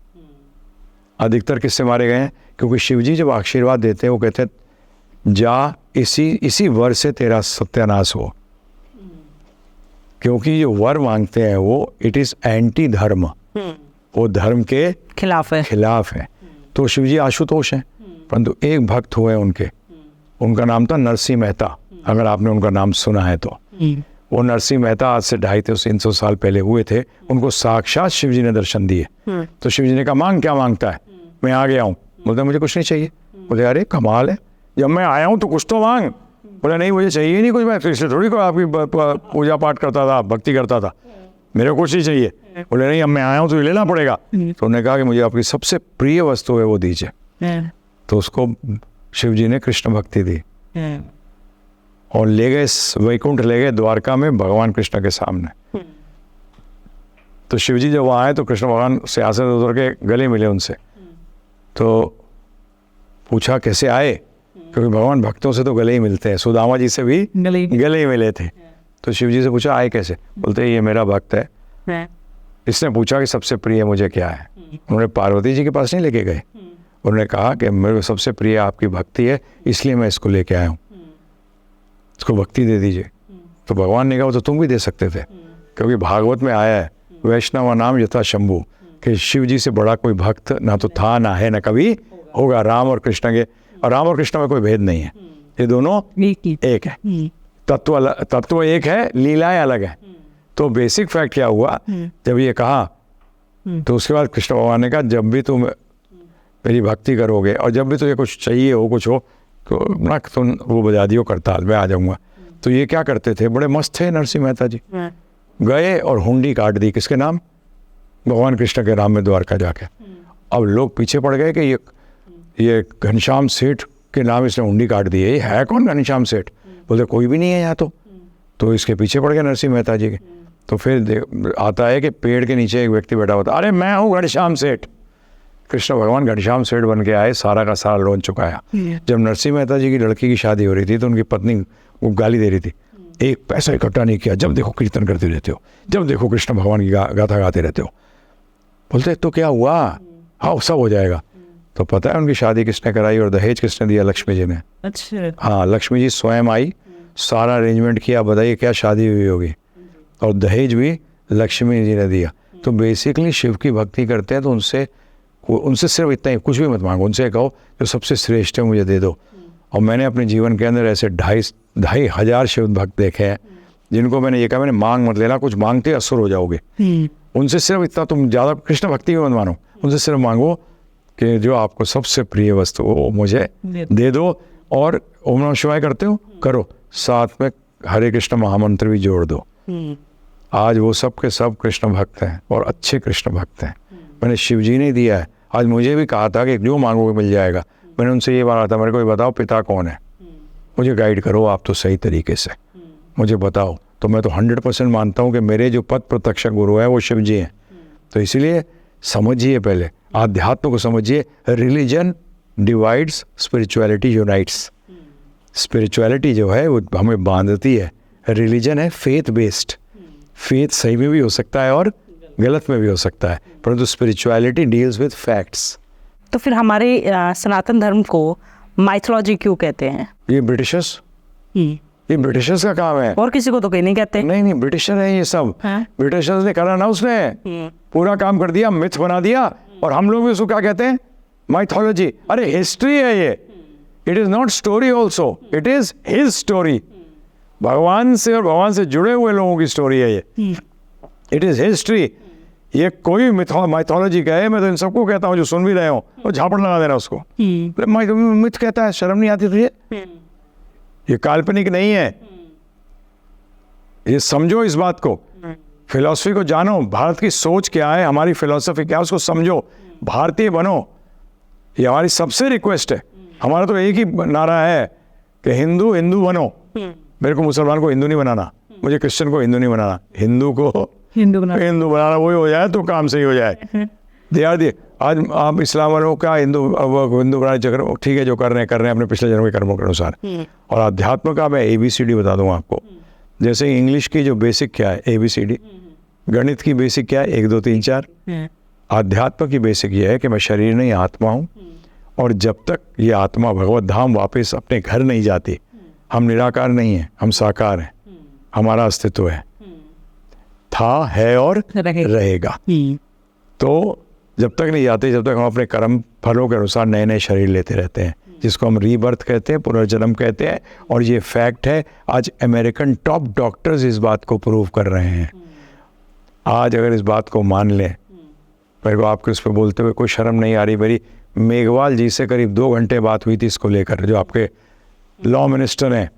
S2: अधिकतर किससे मारे गए हैं? क्योंकि शिव जी जब आशीर्वाद देते हैं वो कहते हैं जा इसी वर से तेरा सत्यानाश हो। क्योंकि जो वर मांगते हैं वो इट इज़ एंटी धर्म, वो धर्म के खिलाफ है। तो शिव जी आशुतोष हैं, परंतु एक भक्त हुए उनके, उनका नाम था नरसिंह मेहता। अगर आपने उनका नाम सुना है तो वो नरसिंह मेहता आज से 250-300 साल पहले हुए थे। उनको साक्षात शिव जी ने दर्शन दिए। तो शिव जी ने कहा मांग, क्या मांगता है? मैं आ गया हूँ। बोलते मुझे कुछ नहीं चाहिए। बोले अरे कमाल है, जब मैं आया हूँ तो कुछ तो मांग। बोले नहीं मुझे चाहिए नहीं कुछ, मैं तो इसलिए थोड़ी कोई आपकी पूजा पाठ करता था, भक्ति करता था, मेरे को कुछ नहीं चाहिए। बोले नहीं अब मैं आया हूँ तो ये लेना पड़ेगा। तो उन्होंने कहा कि मुझे आपकी सबसे प्रिय वस्तु है वो दीजिए। तो उसको शिव जी ने कृष्ण भक्ति दी और ले गए वैकुंठ, ले गए द्वारका में भगवान कृष्ण के सामने। तो शिव जी जब वहाँ आए तो कृष्ण भगवान सिंहासन से उतर के गले मिले उनसे। तो पूछा कैसे आए, क्योंकि भगवान भक्तों से तो गले ही मिलते हैं, सुदामा जी से भी गले ही मिले थे। तो शिव जी से पूछा आए कैसे? बोलते ये मेरा भक्त है, इसने पूछा कि सबसे प्रिय मुझे क्या है। उन्होंने पार्वती जी के पास नहीं लेके गए, उन्होंने कहा कि मेरे सबसे प्रिय आपकी भक्ति है, इसलिए मैं इसको लेके आया हूँ, इसको भक्ति दे दीजिए। तो भगवान ने कहा तो तुम भी दे सकते थे, क्योंकि भागवत में आया है वैष्णव नाम यथा शंभु, कि शिव जी से बड़ा कोई भक्त ना तो था, ना है, ना कभी होगा। राम और कृष्ण के, और राम और कृष्ण में कोई भेद नहीं है, ये दोनों एक है। तत्व एक है, लीलाएं अलग है। तो बेसिक फैक्ट क्या हुआ, जब ये कहा तो उसके बाद कृष्ण भगवान ने कहा जब भी तुम मेरी भक्ति करोगे और जब भी तुझे कुछ चाहिए हो, कुछ हो, तो ना तुम वो बजा दियो करताल, मैं आ जाऊँगा। तो ये क्या करते थे, बड़े मस्त थे नरसिंह मेहता जी। गए और हुंडी काट दी, किसके नाम? भगवान कृष्ण के नाम में द्वारका जाके। अब लोग पीछे पड़ गए कि ये घनश्याम सेठ के नाम इसने हुंडी काट दी है, ये है कौन घनश्याम सेठ? बोलते कोई भी नहीं है यहाँ तो इसके पीछे पड़ गए नरसिंह मेहता जी के। तो फिर आता है कि पेड़ के नीचे एक व्यक्ति बैठा होता, अरे मैं हूँ घनश्याम सेठ। कृष्ण भगवान घनश्याम सेठ बन के आए, सारा का सारा लोन चुकाया। जब नरसिंह मेहता जी की लड़की की शादी हो रही थी तो उनकी पत्नी वो गाली दे रही थी, एक पैसा इकट्ठा नहीं किया, जब देखो कीर्तन करते रहते हो, जब देखो कृष्ण भगवान की गाथा गाते रहते हो। बोलते तो क्या हुआ, हाँ सब हो जाएगा। तो पता है उनकी शादी किसने कराई और दहेज किसने दिया? लक्ष्मी जी ने।
S1: अच्छा।
S2: हाँ, लक्ष्मी जी स्वयं आई, सारा अरेंजमेंट किया। बताइए क्या शादी हुई होगी। और दहेज भी लक्ष्मी जी ने दिया। तो बेसिकली शिव की भक्ति करते हैं तो उनसे सिर्फ इतना ही, कुछ भी मत मांगो, उनसे कहो जो सबसे श्रेष्ठ है मुझे दे दो। और मैंने अपने जीवन के अंदर ऐसे 2,500 शिव भक्त देखे हैं जिनको मैंने ये कहा, मैंने मांग मत लेना, कुछ मांगते असुर हो जाओगे। उनसे सिर्फ इतना, तुम ज़्यादा कृष्ण भक्ति में मत मानो, उनसे सिर्फ मांगो कि जो आपको सबसे प्रिय वस्तु वो मुझे दे दो। और ओम नमः शिवाय करते हो, करो, साथ में हरे कृष्ण महामंत्र भी जोड़ दो। आज वो सब के सब कृष्ण भक्त हैं और अच्छे कृष्ण भक्त हैं। मैंने शिव जी ने दिया है। आज मुझे भी कहा था कि जो मांगोगे मिल जाएगा। मैंने उनसे ये मांगा था, मेरे को ये बताओ पिता कौन है, मुझे गाइड करो आप तो सही तरीके से, मुझे बताओ। तो मैं तो 100% मानता हूँ कि मेरे जो पद प्रत्यक्ष गुरु हैं वो शिव जी हैं। तो इसीलिए समझिए, पहले आध्यात्म को समझिए। Religion divides, spirituality unites. Spirituality जो है वो हमें बांधती है, रिलीजन है फेथ बेस्ड। फेथ सही में भी हो सकता है और गलत में भी हो सकता है, परंतु स्पिरिचुअलिटी डील्स विद फैक्ट्स।
S1: तो फिर हमारे सनातन धर्म को माइथोलॉजी क्यों कहते हैं?
S2: ये ब्रिटिशर्स का काम है,
S1: और किसी को तो कहीं नहीं कहते।
S2: नहीं, ब्रिटिशर है ये सब।
S1: हाँ?
S2: ब्रिटिशर्स ने करा ना, उसने पूरा काम कर दिया, मिथ बना दिया। और हम लोग भी उसको क्या कहते हैं? माइथोलॉजी। अरे हिस्ट्री है ये, it is not story also, it is his story. भगवान से और भगवान से जुड़े हुए लोगों की स्टोरी है ये, इट इज हिस्ट्री। ये कोई माइथोलॉजी का है, मैं तो इन सबको कहता हूँ जो सुन भी रहे हो, और झापड़ लगा देना उसको। मिथ कहता है, शर्म नहीं आती तुझे? ये काल्पनिक नहीं है, ये समझो इस बात को, फिलॉसफी को जानो, भारत की सोच क्या है, हमारी फिलॉसफी क्या है, उसको समझो, भारतीय बनो। ये हमारी सबसे रिक्वेस्ट है। हमारा तो एक ही नारा है कि हिंदू हिंदू बनो। मेरे को मुसलमान को हिंदू नहीं बनाना, मुझे क्रिश्चियन को हिंदू नहीं बनाना, हिंदू को हिंदू बनाना, वही हो जाए तो काम सही हो जाए। दे आज आप इस्लाम वालों का हिंदू बनाने चक्कर, ठीक है, जो कर रहे हैं अपने पिछले जन्म के कर्मों के अनुसार। और अध्यात्म का मैं ABCD बता दूंगा आपको। जैसे इंग्लिश की जो बेसिक क्या है ABCD, गणित की बेसिक क्या है 1 2 3 4, आध्यात्म की बेसिक ये है कि मैं शरीर नहीं आत्मा हूँ। और जब तक ये आत्मा भगवत धाम वापस अपने घर नहीं जाती, हम निराकार नहीं हैं, हम साकार हैं, हमारा अस्तित्व है, था, है और रहेगा। तो जब तक नहीं जाते, जब तक हम अपने कर्म फलों के अनुसार नए नए शरीर लेते रहते हैं, जिसको हम रीबर्थ कहते हैं, पुनर्जन्म कहते हैं। और ये फैक्ट है, आज अमेरिकन टॉप डॉक्टर्स इस बात को प्रूव कर रहे हैं। आज अगर इस बात को मान लें, मेरे को आपके उस पर बोलते हुए कोई शर्म नहीं आ रही। मेरी मेघवाल जी से करीब 2 घंटे बात हुई थी इसको लेकर, जो आपके लॉ मिनिस्टर हैं।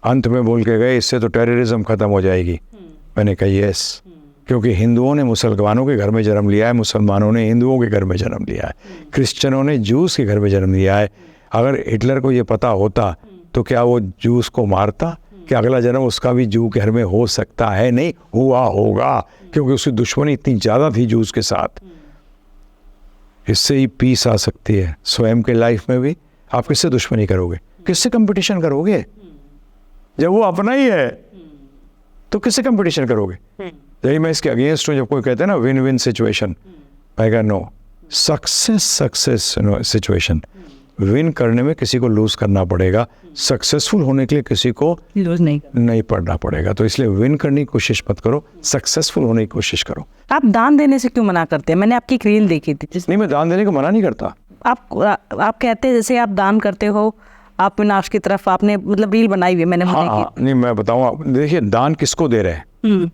S2: अंत में बोल के गए इससे तो टेररिज्म खत्म हो जाएगी। मैंने कहा यस, क्योंकि हिंदुओं ने मुसलमानों के घर में जन्म लिया है, मुसलमानों ने हिंदुओं के घर में जन्म लिया है, क्रिश्चियनों ने जूस के घर में जन्म लिया है। अगर हिटलर को ये पता होता तो क्या वो जूस को मारता? कि अगला जन्म उसका भी जू के घर में हो सकता है? नहीं हुआ होगा, क्योंकि उसकी दुश्मनी इतनी ज़्यादा थी जूस के साथ। इससे ही पीस आ सकती है स्वयं के लाइफ में भी। आप किससे दुश्मनी करोगे, किससे कंपटीशन करोगे? जब वो अपना ही है तो किससे कंपटीशन करोगे? यही मैं इसके अगेंस्ट हूँ। जब कोई कहते हैं ना विन विन सिचुएशन, मैं कह नो, सक्सेस सिचुएशन। विन करने में किसी को लूज करना पड़ेगा, सक्सेसफुल होने के लिए किसी को
S1: लूज
S2: नहीं पड़ना पड़ेगा। तो इसलिए विन करने की कोशिश मत करो, सक्सेसफुल होने की कोशिश करो।
S1: आप दान देने से क्यों मना करते हैं? मैंने आपकी एक रील देखी थी
S2: नहीं, मैं दान देने को मना नहीं करता।
S1: आप कहते हैं जैसे आप दान करते हो, आप विनाश की तरफ आपने मतलब रील बनाई हुई है, मैंने
S2: नहीं, मैं बताऊँ, देखिए दान किसको दे रहे हैं?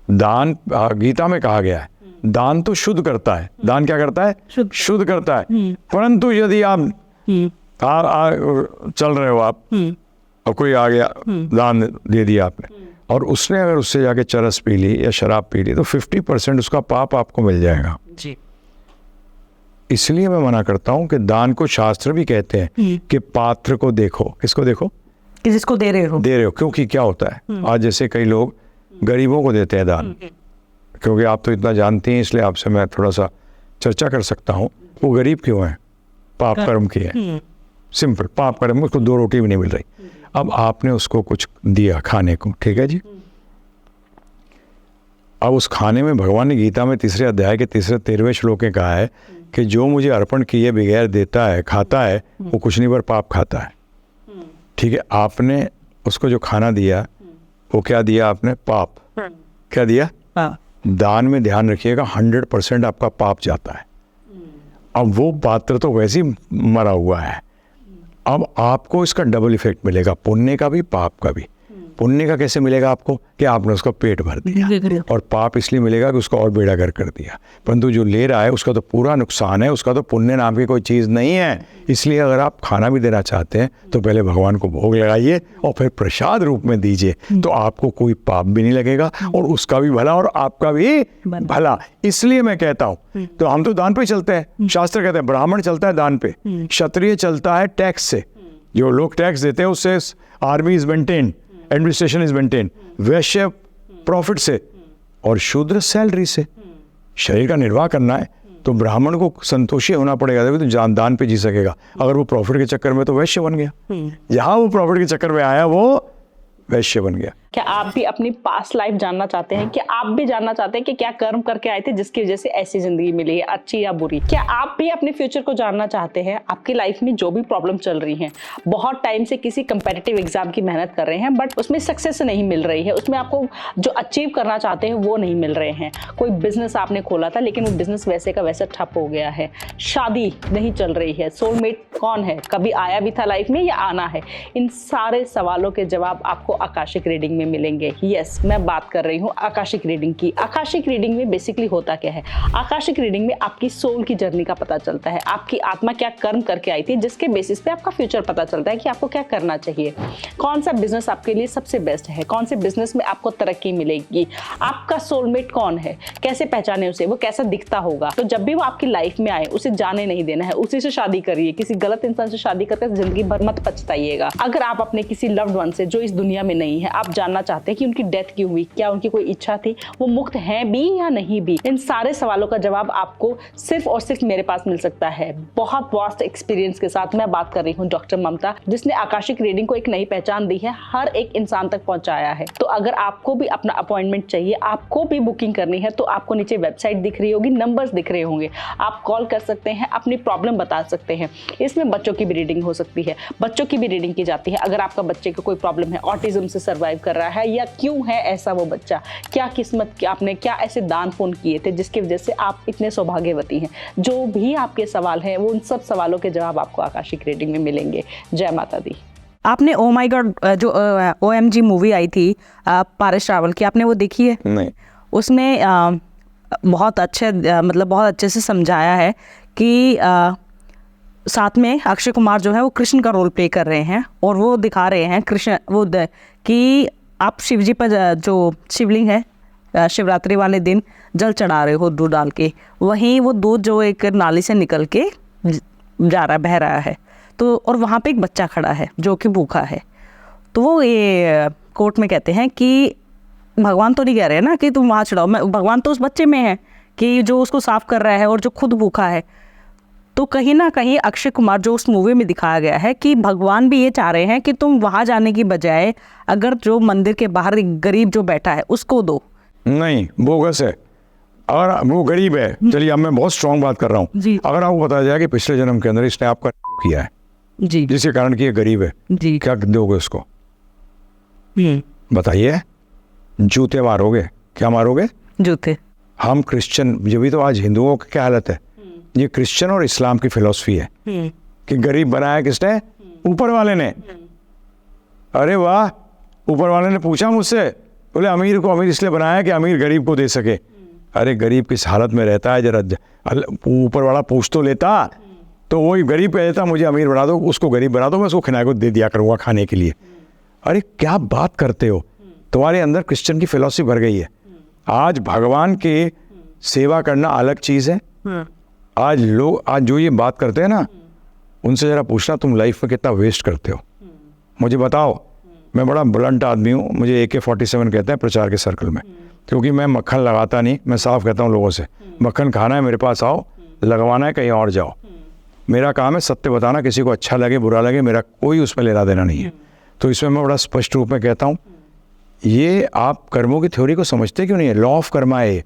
S2: दान गीता में कहा गया है, दान तो शुद्ध करता है। दान क्या करता है? शुद्ध करता है। परंतु यदि आप चल रहे हो आप और कोई आ गया दान दे दिया आपने, और उसने अगर उससे जाके चरस पी ली या शराब पी ली, तो 50% उसका पाप आपको मिल जाएगा जी। इसलिए मैं मना करता हूँ कि दान को शास्त्र भी कहते हैं कि पात्र को देखो। किसको देखो?
S1: कि जिसको दे रहे हो।
S2: क्योंकि क्या होता है, आज जैसे कई लोग गरीबों को देते हैं दान, क्योंकि आप तो इतना जानती हैं इसलिए आपसे मैं थोड़ा सा चर्चा कर सकता हूँ। वो गरीब क्यों है? पाप कर्म किए हैं, सिंपल पाप कर्म। उसको 2 रोटी भी नहीं मिल रही। अब आपने उसको कुछ दिया खाने को, ठीक है जी। अब उस खाने में भगवान ने गीता में 3 अध्याय के 13वें श्लोक में कहा है कि जो मुझे अर्पण किए बगैर देता है, खाता है, वो कुछ नहीं पर पाप खाता है। ठीक है, आपने उसको जो खाना दिया वो क्या दिया आपने? पाप। क्या दिया? दान में ध्यान रखिएगा 100% आपका पाप जाता है। अब वो पात्र तो वैसे ही मरा हुआ है, अब आपको इसका डबल इफेक्ट मिलेगा, पुण्य का भी पाप का भी। पुण्य का कैसे मिलेगा आपको कि आपने उसका पेट भर दिया, और पाप इसलिए मिलेगा कि उसका और बेड़ा गर्क कर दिया। परंतु जो ले रहा है उसका तो पूरा नुकसान है, उसका तो पुण्य नाम की कोई चीज़ नहीं है। इसलिए अगर आप खाना भी देना चाहते हैं तो पहले भगवान को भोग लगाइए और फिर प्रसाद रूप में दीजिए, तो आपको कोई पाप भी नहीं लगेगा और उसका भी भला और आपका भी भला। इसलिए मैं कहता हूँ, तो हम तो दान पे चलते हैं, शास्त्र कहते हैं ब्राह्मण चलता है दान पे, क्षत्रिय चलता है टैक्स से, जो लोग टैक्स देते हैं उससे army is maintain, administration is maintain, Vysya profit से और शूद्र सैलरी से। शरीर का निर्वाह करना है तो ब्राह्मण को संतोषी होना पड़ेगा, तभी तो दान पे जी सकेगा। अगर वो प्रॉफिट के चक्कर में तो वैश्य बन गया, जहां वो प्रॉफिट के चक्कर में आया वो वैश्य बन गया।
S1: क्या आप भी अपनी पास्ट लाइफ जानना चाहते हैं? क्या आप भी जानना चाहते हैं कि क्या कर्म करके आए थे जिसकी वजह से ऐसी जिंदगी मिली है, अच्छी या बुरी? क्या आप भी अपने फ्यूचर को जानना चाहते हैं? आपकी लाइफ में जो भी प्रॉब्लम चल रही है, बहुत टाइम से किसी कंपेटिटिव एग्जाम की मेहनत कर रहे हैं बट उसमें सक्सेस नहीं मिल रही है, उसमें आपको जो अचीव करना चाहते हैं वो नहीं मिल रहे हैं। कोई बिजनेस आपने खोला था लेकिन वो बिजनेस वैसे का वैसा ठप हो गया है, शादी नहीं चल रही है, सोलमेट कौन है, कभी आया भी था लाइफ में या आना है? इन सारे सवालों के जवाब आपको आकाशिक रीडिंग में मिलेंगे। यस, मैं बात कर रही हूँ आकाशिक रीडिंग की। आकाशिक रीडिंग में बेसिकली होता क्या है? आकाशिक रीडिंग में आपकी सोल की जर्नी का पता चलता है, आपकी आत्मा क्या कर्म करके आई थी, जिसके बेसिस पे आपका फ्यूचर पता चलता है कि आपको क्या करना चाहिए, कौन सा बिजनेस आपके लिए सबसे बेस्ट है, कौन से बिजनेस में आपको तरक्की मिलेगी, आपका सोलमेट कौन है, कैसे पहचाने उसे, वो कैसा दिखता होगा। तो जब भी वो आपकी लाइफ में आए उसे जाने नहीं देना है, उसी से शादी करिए। किसी गलत इंसान से शादी करके जिंदगी भर मत पछताइएगा। अगर आप अपने किसी लव्ड वन से जो इस दुनिया में नहीं है, आप जानना चाहते हैं कि उनकी डेथ क्यों हुई, क्या उनकी कोई इच्छा थी, वो मुक्त हैं भी या नहीं भी, इन सारे सवालों का जवाब आपको सिर्फ और सिर्फ मेरे पास मिल सकता है। बहुत वास्ट एक्सपीरियंस के साथ मैं बात कर रही हूँ डॉक्टर ममता, जिसने आकाशिक रीडिंग को एक नई पहचान दी है, हर एक इंसान तक पहुंचाया है। तो अगर आपको भी अपना अपॉइंटमेंट चाहिए, आपको भी बुकिंग करनी है, तो आपको नीचे वेबसाइट दिख रही होगी, नंबर्स दिख रहे होंगे, आप कॉल कर सकते हैं, अपनी प्रॉब्लम बता सकते हैं। इसमें बच्चों की भी रीडिंग हो सकती है, बच्चों की भी रीडिंग की जाती है। अगर आपका बच्चे को कोई प्रॉब्लम है, ऑटिज्म से सर्वाइव कर रहा है या क्यों है ऐसा वो बच्चा, क्या किस्मत की आपने क्या ऐसे दान पुण्य किए थे जिसकी वजह से आप इतने सौभाग्यवती हैं, जो भी आपके सवाल हैं वो उन सब सवालों के जवाब आपको आकाशिक रीडिंग में मिलेंगे। जय माता दी। आपने ओ माय गॉड जो OMG मूवी आई थी पारस रावल की, आपने वो देखी है?
S2: नहीं।
S1: उसमें बहुत अच्छे मतलब बहुत अच्छे से समझाया है कि साथ में अक्षय कुमार जो है वो कृष्ण का रोल प्ले कर रहे हैं और वो दिखा रहे हैं कृष्ण वो कि आप शिव जी पर जो शिवलिंग है शिवरात्रि वाले दिन जल चढ़ा रहे हो दूध डाल के, वहीं वो दूध जो एक नाली से निकल के जा रहा बह रहा है, तो और वहाँ पे एक बच्चा खड़ा है जो कि भूखा है। तो वो ये कोर्ट में कहते हैं कि भगवान तो नहीं कह रहे हैं ना कि तुम वहाँ चढ़ाओ, भगवान तो उस बच्चे में है कि जो उसको साफ कर रहा है और जो खुद भूखा है। तो कहीं ना कहीं अक्षय कुमार जो उस मूवी में दिखाया गया है कि भगवान भी ये चाह रहे हैं कि तुम वहाँ जाने की बजाय अगर जो मंदिर के बाहर एक गरीब जो बैठा है उसको दो।
S2: नहीं, बोगस है। अगर वो गरीब है, चलिए अब मैं बहुत स्ट्रांग बात कर रहा हूँ, अगर आपको बताया जाए कि पिछले जन्म के अंदर इसने आपका किया है
S1: जी,
S2: जिसके कारण कि ये गरीब है
S1: जी,
S2: क्या दोगे उसको? बताइए। जूते मारोगे? क्या मारोगे?
S1: जूते। हम
S2: क्रिश्चियन, ये भी तो आज हिंदुओं की क्या हालत है, ये क्रिश्चियन और इस्लाम की फिलॉसफी है कि गरीब बनाया किसने? ऊपर वाले ने। अरे वाह, ऊपर वाले ने पूछा मुझसे, बोले अमीर को अमीर इसलिए बनाया कि अमीर गरीब को दे सके। अरे गरीब किस हालत में रहता है जरा ऊपर वाला पूछ तो लेता, तो वही गरीब कह देता मुझे अमीर बना दो, उसको गरीब बना दो, मैं उसको खिनाए को दे दिया करूँगा खाने के लिए। अरे क्या बात करते हो, तुम्हारे अंदर क्रिश्चियन की फिलॉसफी भर गई है। आज भगवान के सेवा करना अलग चीज़ है। आज लोग आज जो ये बात करते हैं ना, उनसे ज़रा पूछना तुम लाइफ में कितना वेस्ट करते हो, मुझे बताओ। मैं बड़ा ब्लंट आदमी हूँ, मुझे AK-47 कहते हैं प्रचार के सर्कल में, क्योंकि मैं मक्खन लगाता नहीं। मैं साफ कहता हूँ लोगों से, मक्खन खाना है मेरे पास आओ, लगवाना है कहीं और जाओ। मेरा काम है सत्य बताना, किसी को अच्छा लगे बुरा लगे मेरा कोई उसमें लेना देना नहीं है। तो इसमें मैं बड़ा स्पष्ट रूप में कहता हूँ, ये आप कर्मों की थ्योरी को समझते क्यों नहीं है? लॉ ऑफ कर्मा है,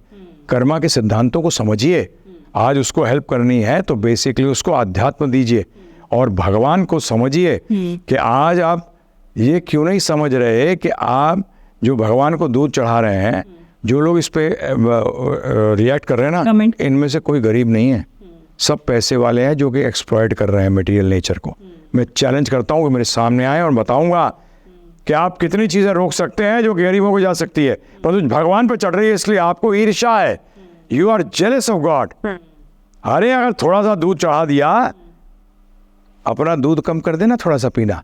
S2: कर्मा के सिद्धांतों को समझिए। आज उसको हेल्प करनी है तो बेसिकली उसको आध्यात्म दीजिए और भगवान को समझिए कि आज आप ये क्यों नहीं समझ रहे कि आप जो भगवान को दूध चढ़ा रहे हैं जो लोग इस पे रिएक्ट कर रहे हैं ना,
S1: Comment.
S2: इनमें से कोई गरीब नहीं है, सब पैसे वाले हैं जो कि एक्सप्लॉइट कर रहे हैं मटेरियल नेचर को। मैं चैलेंज करता हूँ कि मेरे सामने आए और बताऊंगा कि आप कितनी चीज़ें रोक सकते हैं जो गरीबों को जा सकती है, परंतु भगवान पे चढ़ रही है इसलिए आपको ईर्ष्या है। You are jealous of God. अरे अगर थोड़ा सा दूध चढ़ा दिया, अपना दूध कम कर देना, थोड़ा सा पीना,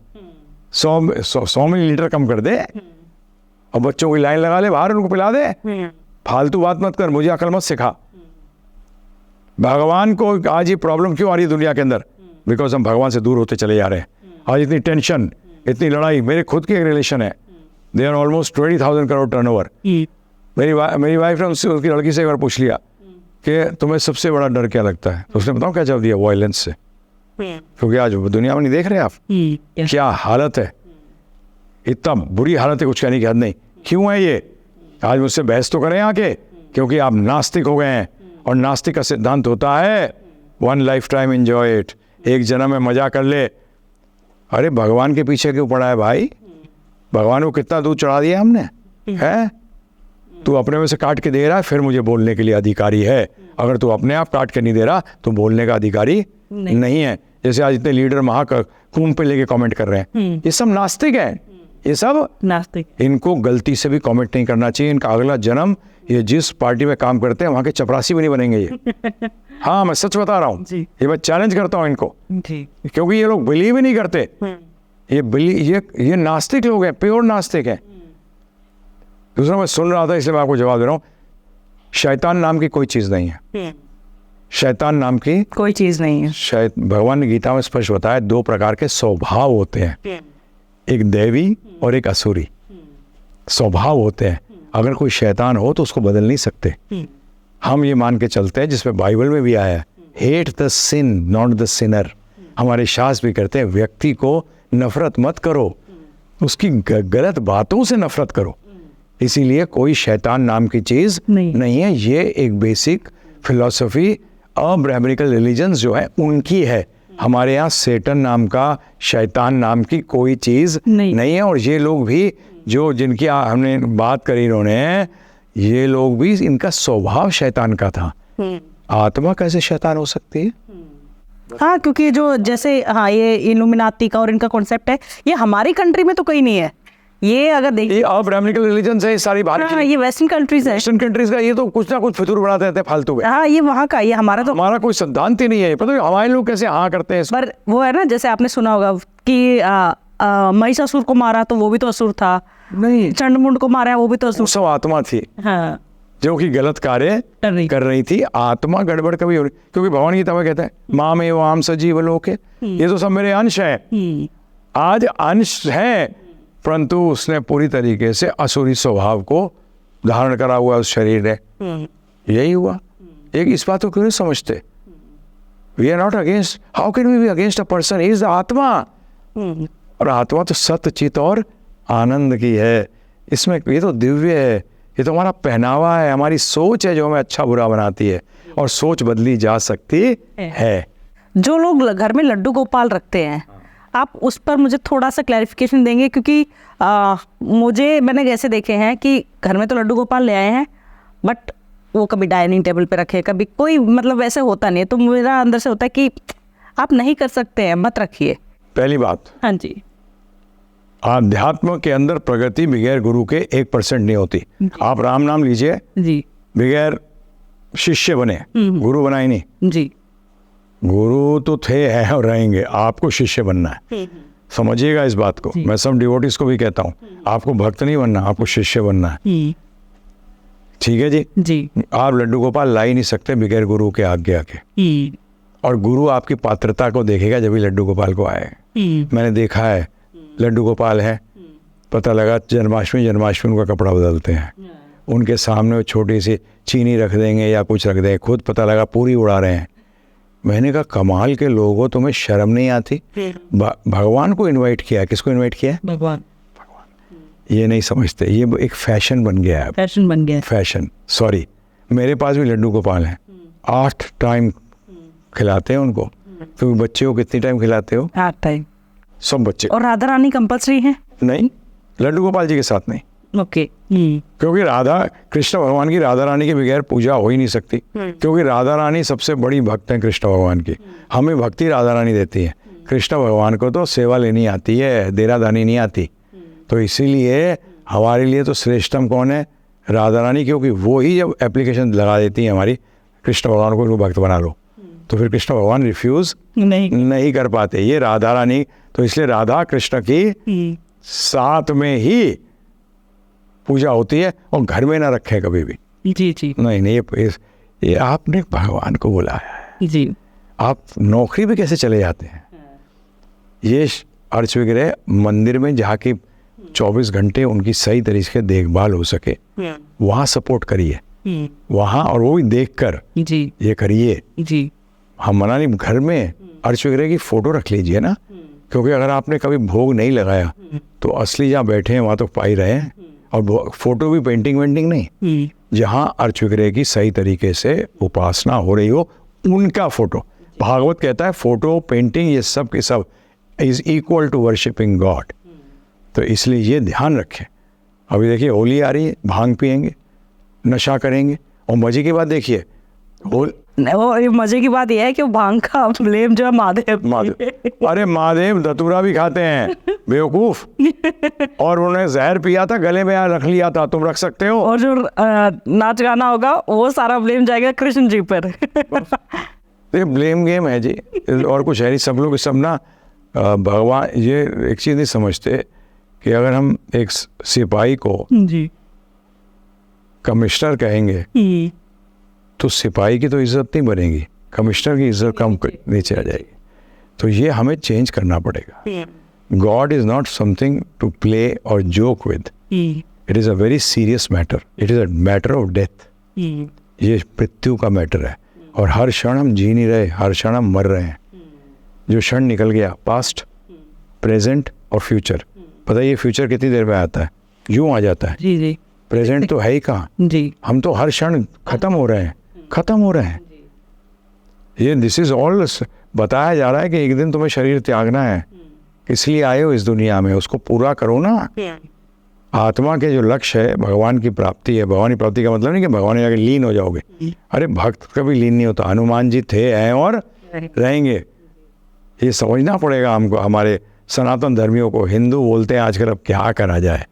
S2: 100 मिलीलीटर कम कर दे और बच्चों की लाइन लगा ले बाहर, उनको पिला दे। फालतू बात मत कर, मुझे अकल मत सिखा। भगवान को आज ये प्रॉब्लम क्यों आ रही है दुनिया के अंदर? बिकॉज हम भगवान से दूर होते चले जा रहे हैं। आज इतनी टेंशन, इतनी लड़ाई। मेरे खुद की एक रिलेशन है, they are almost 20,000 crore turnover. मेरी वाइफ ने उसकी लड़की से एक बार पूछ लिया कि तुम्हें सबसे बड़ा डर क्या लगता है, तो उसने बताओ क्या जवाब दिया? वायलेंस से। क्योंकि आज दुनिया में नहीं देख रहे आप क्या हालत है, इतना बुरी हालत है, कुछ कहने की हद नहीं। क्यों है ये? आज मुझसे बहस तो करें आके, क्योंकि आप नास्तिक हो गए हैं और नास्तिक का सिद्धांत होता है one life time enjoy it, एक जन्म में मजा कर ले। अरे भगवान के पीछे क्यों पड़ा है भाई? भगवान को कितना दूध चढ़ा दिया हमने है? तू अपने में से काट के दे रहा है, फिर मुझे बोलने के लिए अधिकारी है। अगर तू अपने आप काट के नहीं दे रहा तो बोलने का अधिकारी नहीं है। जैसे आज इतने लीडर महाकुंभ पे लेके कमेंट कर रहे हैं, ये सब नास्तिक है, ये सब
S1: नास्तिक।
S2: इनको गलती से भी कमेंट नहीं करना चाहिए। इनका अगला जन्म ये जिस पार्टी में काम करते हैं वहाँ के चपरासी भी नहीं बनेंगे ये। हाँ, मैं सच बता रहा हूँ, ये मैं चैलेंज करता हूँ इनको, क्योंकि ये लोग बिलीव ही नहीं करते। ये नास्तिक लोग हैं, प्योर नास्तिक हैं। दूसरा, मैं सुन रहा था इसलिए मैं आपको जवाब दे रहा हूँ, शैतान नाम की कोई चीज़ नहीं है। शैतान नाम की
S1: कोई चीज़ नहीं है।
S2: शायद भगवान ने गीता में स्पष्ट बताया, 2 प्रकार के स्वभाव होते हैं, एक दैवी और एक असुरी। स्वभाव होते हैं। अगर कोई शैतान हो तो उसको बदल नहीं सकते। हम ये मान के चलते हैं, जिसमें बाइबल में भी आया है, hate the sin not the sinner. हमारे शास्त्र भी करते हैं, व्यक्ति को नफरत मत करो, उसकी गलत बातों से नफरत करो। इसीलिए कोई शैतान नाम की चीज़ नहीं है। ये एक बेसिक फिलॉसफी अब्राह्मणिकल रिलीजन्स जो है उनकी है। हमारे यहाँ सेटन नाम का, शैतान नाम की कोई चीज़ नहीं है। और ये लोग भी जो जिनकी हमने बात करी इन्होंने, ये लोग भी, इनका स्वभाव शैतान का था। आत्मा कैसे शैतान हो सकती है?
S1: हाँ, क्योंकि जो जैसे ये इल्यूमिनाती का और इनका कॉन्सेप्ट है, ये हमारी कंट्री में तो कहीं नहीं है। ये अगर देखिए
S2: अब्राह्मणिकल रिलीजन है, सारी बात।
S1: हाँ, ये वेस्टर्न कंट्रीज है।
S2: वेस्टर्न कंट्रीज का ये तो कुछ ना कुछ फितूर बनाते रहते हैं फालतू में।
S1: हाँ, ये वहाँ का, ये हमारा तो
S2: हमारा कोई सिद्धांत ही नहीं है। पता है हमारे लोग कैसे हाँ करते हैं।
S1: पर वो है ना, जैसे आपने सुना होगा कि महिषासुर को मारा तो वो भी तो असुर था,
S2: नहीं,
S1: चंडमुंड को मारा वो भी तो असुर।
S2: सब आत्मा थी,
S1: हाँ,
S2: जो कि गलत कार्य कर रही थी। आत्मा गड़बड़ कभी हो रही, क्योंकि भगवान गीता में कहते हैं माँ में वो आम सजीव लोक है, ये तो सब मेरे अंश है। आज अंश है, परंतु उसने पूरी तरीके से असुरी स्वभाव को धारण करा हुआ उस शरीर ने। यही हुआ। एक इस बात को क्यों नहीं समझते? We are not against, how can we be against a person? He is the atma. और आत्मा तो सत्य, चित और आनंद की है। इसमें ये तो दिव्य है, ये तो हमारा पहनावा है, हमारी सोच है जो हमें अच्छा बुरा बनाती है, और सोच बदली जा सकती है।
S1: जो लोग घर में लड्डू गोपाल रखते हैं, आप उस पर मुझे थोड़ा सा क्लैरिफिकेशन देंगे? क्योंकि मैंने ऐसे देखे हैं कि घर में तो लड्डू गोपाल ले आए हैं, बट वो कभी डाइनिंग टेबल पे रखे, कभी कोई, मतलब वैसे होता नहीं है। तो मेरा अंदर से होता है कि आप नहीं कर सकते हैं, मत रखिए।
S2: पहली बात,
S1: हाँ जी,
S2: आध्यात्म के अंदर प्रगति बगैर गुरु के 1% नहीं होती। आप राम नाम लीजिए
S1: जी,
S2: बगैर शिष्य बने, गुरु बनाए नहीं।
S1: जी,
S2: गुरु तो थे, हैं और रहेंगे, आपको शिष्य बनना है। समझिएगा इस बात को। मैं सब डिवोटीज को भी कहता हूँ, आपको भक्त नहीं बनना, आपको शिष्य बनना है। ठीक है जी?
S1: जी।
S2: आप लड्डू गोपाल ला ही नहीं सकते बगैर गुरु के आज्ञा के। और गुरु आपकी पात्रता को देखेगा जब भी लड्डू गोपाल को आए। मैंने देखा है, लड्डू गोपाल है, पता लगा जन्माष्टमी उनका कपड़ा बदलते हैं, उनके सामने वो छोटी सी चीनी रख देंगे या कुछ रख देंगे, खुद पता लगा पूरी उड़ा रहे हैं। मैंने कहा कमाल के लोगों, तुम्हें शर्म नहीं आती? भगवान को इनवाइट किया, किसको इनवाइट किया?
S1: भगवान।
S2: ये नहीं समझते, ये एक फैशन बन गया है।
S1: फैशन बन गया।
S2: Fashion, sorry. मेरे पास भी लड्डू गोपाल हैं, 8 टाइम खिलाते हैं उनको। क्योंकि बच्चे को कितनी टाइम खिलाते हो?
S1: 8 टाइम।
S2: सब बच्चे।
S1: और राधा रानी कंपल्सरी है?
S2: नहीं, लड्डू गोपाल जी के साथ नहीं।
S1: ओके।
S2: क्योंकि राधा कृष्ण भगवान की राधा रानी के बगैर पूजा हो ही नहीं सकती, क्योंकि राधा रानी सबसे बड़ी भक्त हैं कृष्ण भगवान की। हमें भक्ति राधा रानी देती है, कृष्ण भगवान को तो सेवा लेनी आती है, देरादानी नहीं आती। तो इसीलिए हमारे लिए तो श्रेष्ठतम कौन है? राधा रानी, क्योंकि वो ही जब एप्लीकेशन लगा देती है हमारी, कृष्ण भगवान को भक्त बना लो, तो फिर कृष्ण भगवान रिफ्यूज़ नहीं कर पाते, ये राधा रानी। तो इसलिए राधा कृष्ण की साथ में ही पूजा होती है, और घर में ना रखें कभी भी।
S1: जी जी
S2: नहीं, ये आपने भगवान को बुलाया है,
S1: जी।
S2: आप नौकरी पे कैसे चले जाते हैं? ये अर्च विग्रह मंदिर में जहाँ की 24 घंटे उनकी सही तरीके से देखभाल हो सके, वहाँ सपोर्ट करिए, वहाँ, और वो भी देखकर
S1: जी
S2: ये करिए।
S1: जी।
S2: हम मना नहीं, घर में अर्च विग्रह की फोटो रख लीजिए ना, क्योंकि अगर आपने कभी भोग नहीं लगाया तो असली जहाँ बैठे हैं वहाँ तो पा ही रहे हैं, और फोटो भी पेंटिंग वेंटिंग नहीं, जहाँ अर्च विग्रह की सही तरीके से उपासना हो रही हो उनका फोटो। भागवत कहता है फोटो पेंटिंग ये सब के सब is equal to worshipping God. तो इसलिए ये ध्यान रखें। अभी देखिए होली आ रही है, भांग पिएंगे, नशा करेंगे, और मजे की बात देखिए,
S1: वो मजे की बात यह है कि वो भांग का ब्लेम जो है महादेव।
S2: अरे महादेव धतूरा भी खाते हैं बेवकूफ, और उन्होंने जहर पिया था, गले में रख लिया था, तुम रख सकते हो?
S1: और जो नाच गाना होगा वो सारा ब्लेम जाएगा कृष्ण जी पर।
S2: ये ब्लेम गेम है जी, और कुछ है नहीं। सब लोग सब ना भगवान, ये एक चीज़ नहीं समझते कि अगर हम एक सिपाही को
S1: जी
S2: कमिश्नर कहेंगे तो सिपाही की तो इज्जत नहीं बनेगी, कमिश्नर की इज्जत कम नीचे आ जाएगी। तो ये हमें चेंज करना पड़ेगा। God is not something to play और joke with, it is a very serious matter, it is a matter of death. ये मृत्यु का मैटर है, और हर क्षण हम जी नहीं रहे, हर क्षण हम मर रहे हैं। जो क्षण निकल गया, पास्ट, प्रेजेंट और फ्यूचर, पता है ये फ्यूचर कितनी देर में आता है? यूं आ जाता है।
S1: जी जी।
S2: प्रेजेंट तो है ही कहाँ
S1: जी।
S2: हम तो हर क्षण खत्म हो रहे हैं। ये दिस इज ऑल बताया जा रहा है कि एक दिन तुम्हें शरीर त्यागना है, इसलिए आए हो इस दुनिया में, उसको पूरा करो ना। आत्मा के जो लक्ष्य है भगवान की प्राप्ति है। भगवान की प्राप्ति का मतलब नहीं कि भगवान में जाके लीन हो जाओगे, अरे भक्त कभी लीन नहीं होता, हनुमान जी थे, हैं और रहेंगे। ये समझना पड़ेगा हमको, हमारे सनातन धर्मियों को। हिंदू बोलते हैं आजकल, अब क्या करा जाए,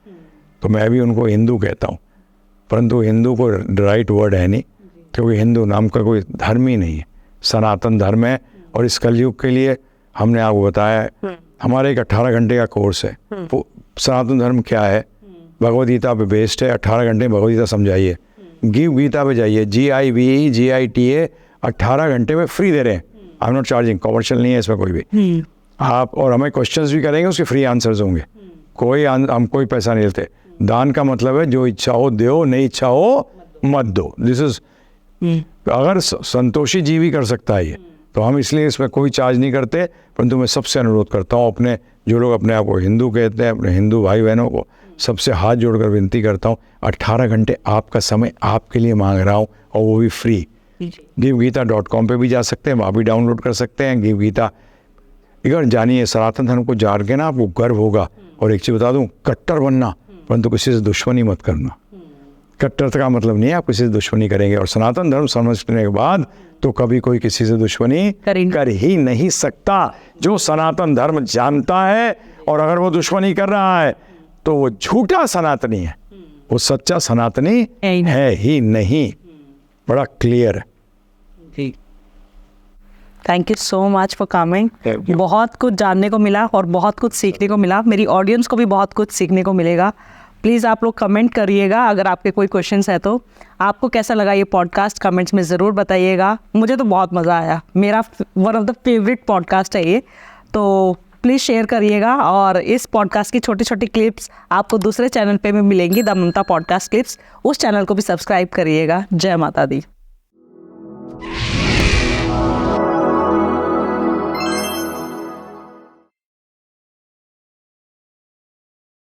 S2: तो मैं भी उनको हिंदू कहता हूँ, परंतु हिंदू को राइट वर्ड है नहीं, क्योंकि हिंदू नाम का कोई धर्म ही नहीं है, सनातन धर्म है। और इस कलयुग के लिए हमने आपको बताया है, हमारा एक 18 घंटे का कोर्स है। सनातन धर्म क्या है? भगवद गीता पे बेस्ड है। 18 घंटे भगवद गीता समझाइए। गिव गीता पे जाइए, GIVEGITA, 18 घंटे में फ्री दे रहे हैं। I am not charging, commercial नहीं है इसमें कोई भी। आप और हमें क्वेश्चंस भी करेंगे, उसके फ्री आंसर्स होंगे, हम कोई पैसा नहीं लेते। दान का मतलब है जो इच्छा हो दो, नहीं इच्छा हो मत दो। दिस इज, अगर संतोषी जीव ही कर सकता है ये, तो हम इसलिए इसमें कोई चार्ज नहीं करते। परंतु मैं सबसे अनुरोध करता हूँ, अपने जो लोग अपने आप को हिंदू कहते हैं, अपने हिंदू भाई बहनों को सबसे हाथ जोड़कर विनती करता हूँ, 18 घंटे आपका समय आपके लिए मांग रहा हूँ, और वो भी फ्री। givegita.com पे भी जा सकते हैं, वहाँ भी डाउनलोड कर सकते हैं गिव गीता। अगर जानिए, सनातन धर्म को जान के ना आपको गर्व होगा। और एक चीज़ बता दूँ, कट्टर बनना, परंतु किसी से दुश्मनी मत करना। कट्टरता का मतलब नहीं है आप किसी से दुश्मनी करेंगे, और सनातन धर्म समझने के बाद तो कभी कोई किसी से दुश्मनी कर ही नहीं सकता। जो सनातन धर्म जानता है, और अगर वो दुश्मनी कर रहा है तो वो झूठा सनातनी है, वो सच्चा सनातनी है ही नहीं। बड़ा क्लियर है।
S1: Thank you so much for coming. बहुत कुछ जानने को मिला और बहुत कुछ सीखने को मिला। मेरी ऑडियंस को भी बहुत कुछ सीखने को मिलेगा। प्लीज़ आप लोग कमेंट करिएगा अगर आपके कोई क्वेश्चंस है तो। आपको कैसा लगा ये पॉडकास्ट कमेंट्स में ज़रूर बताइएगा। मुझे तो बहुत मज़ा आया, मेरा one of the favourite podcast है ये, तो प्लीज़ शेयर करिएगा। और इस पॉडकास्ट की छोटी छोटी क्लिप्स आपको दूसरे चैनल पे भी मिलेंगी, द ममता पॉडकास्ट क्लिप्स। उस चैनल को भी सब्सक्राइब करिएगा। जय माता दी।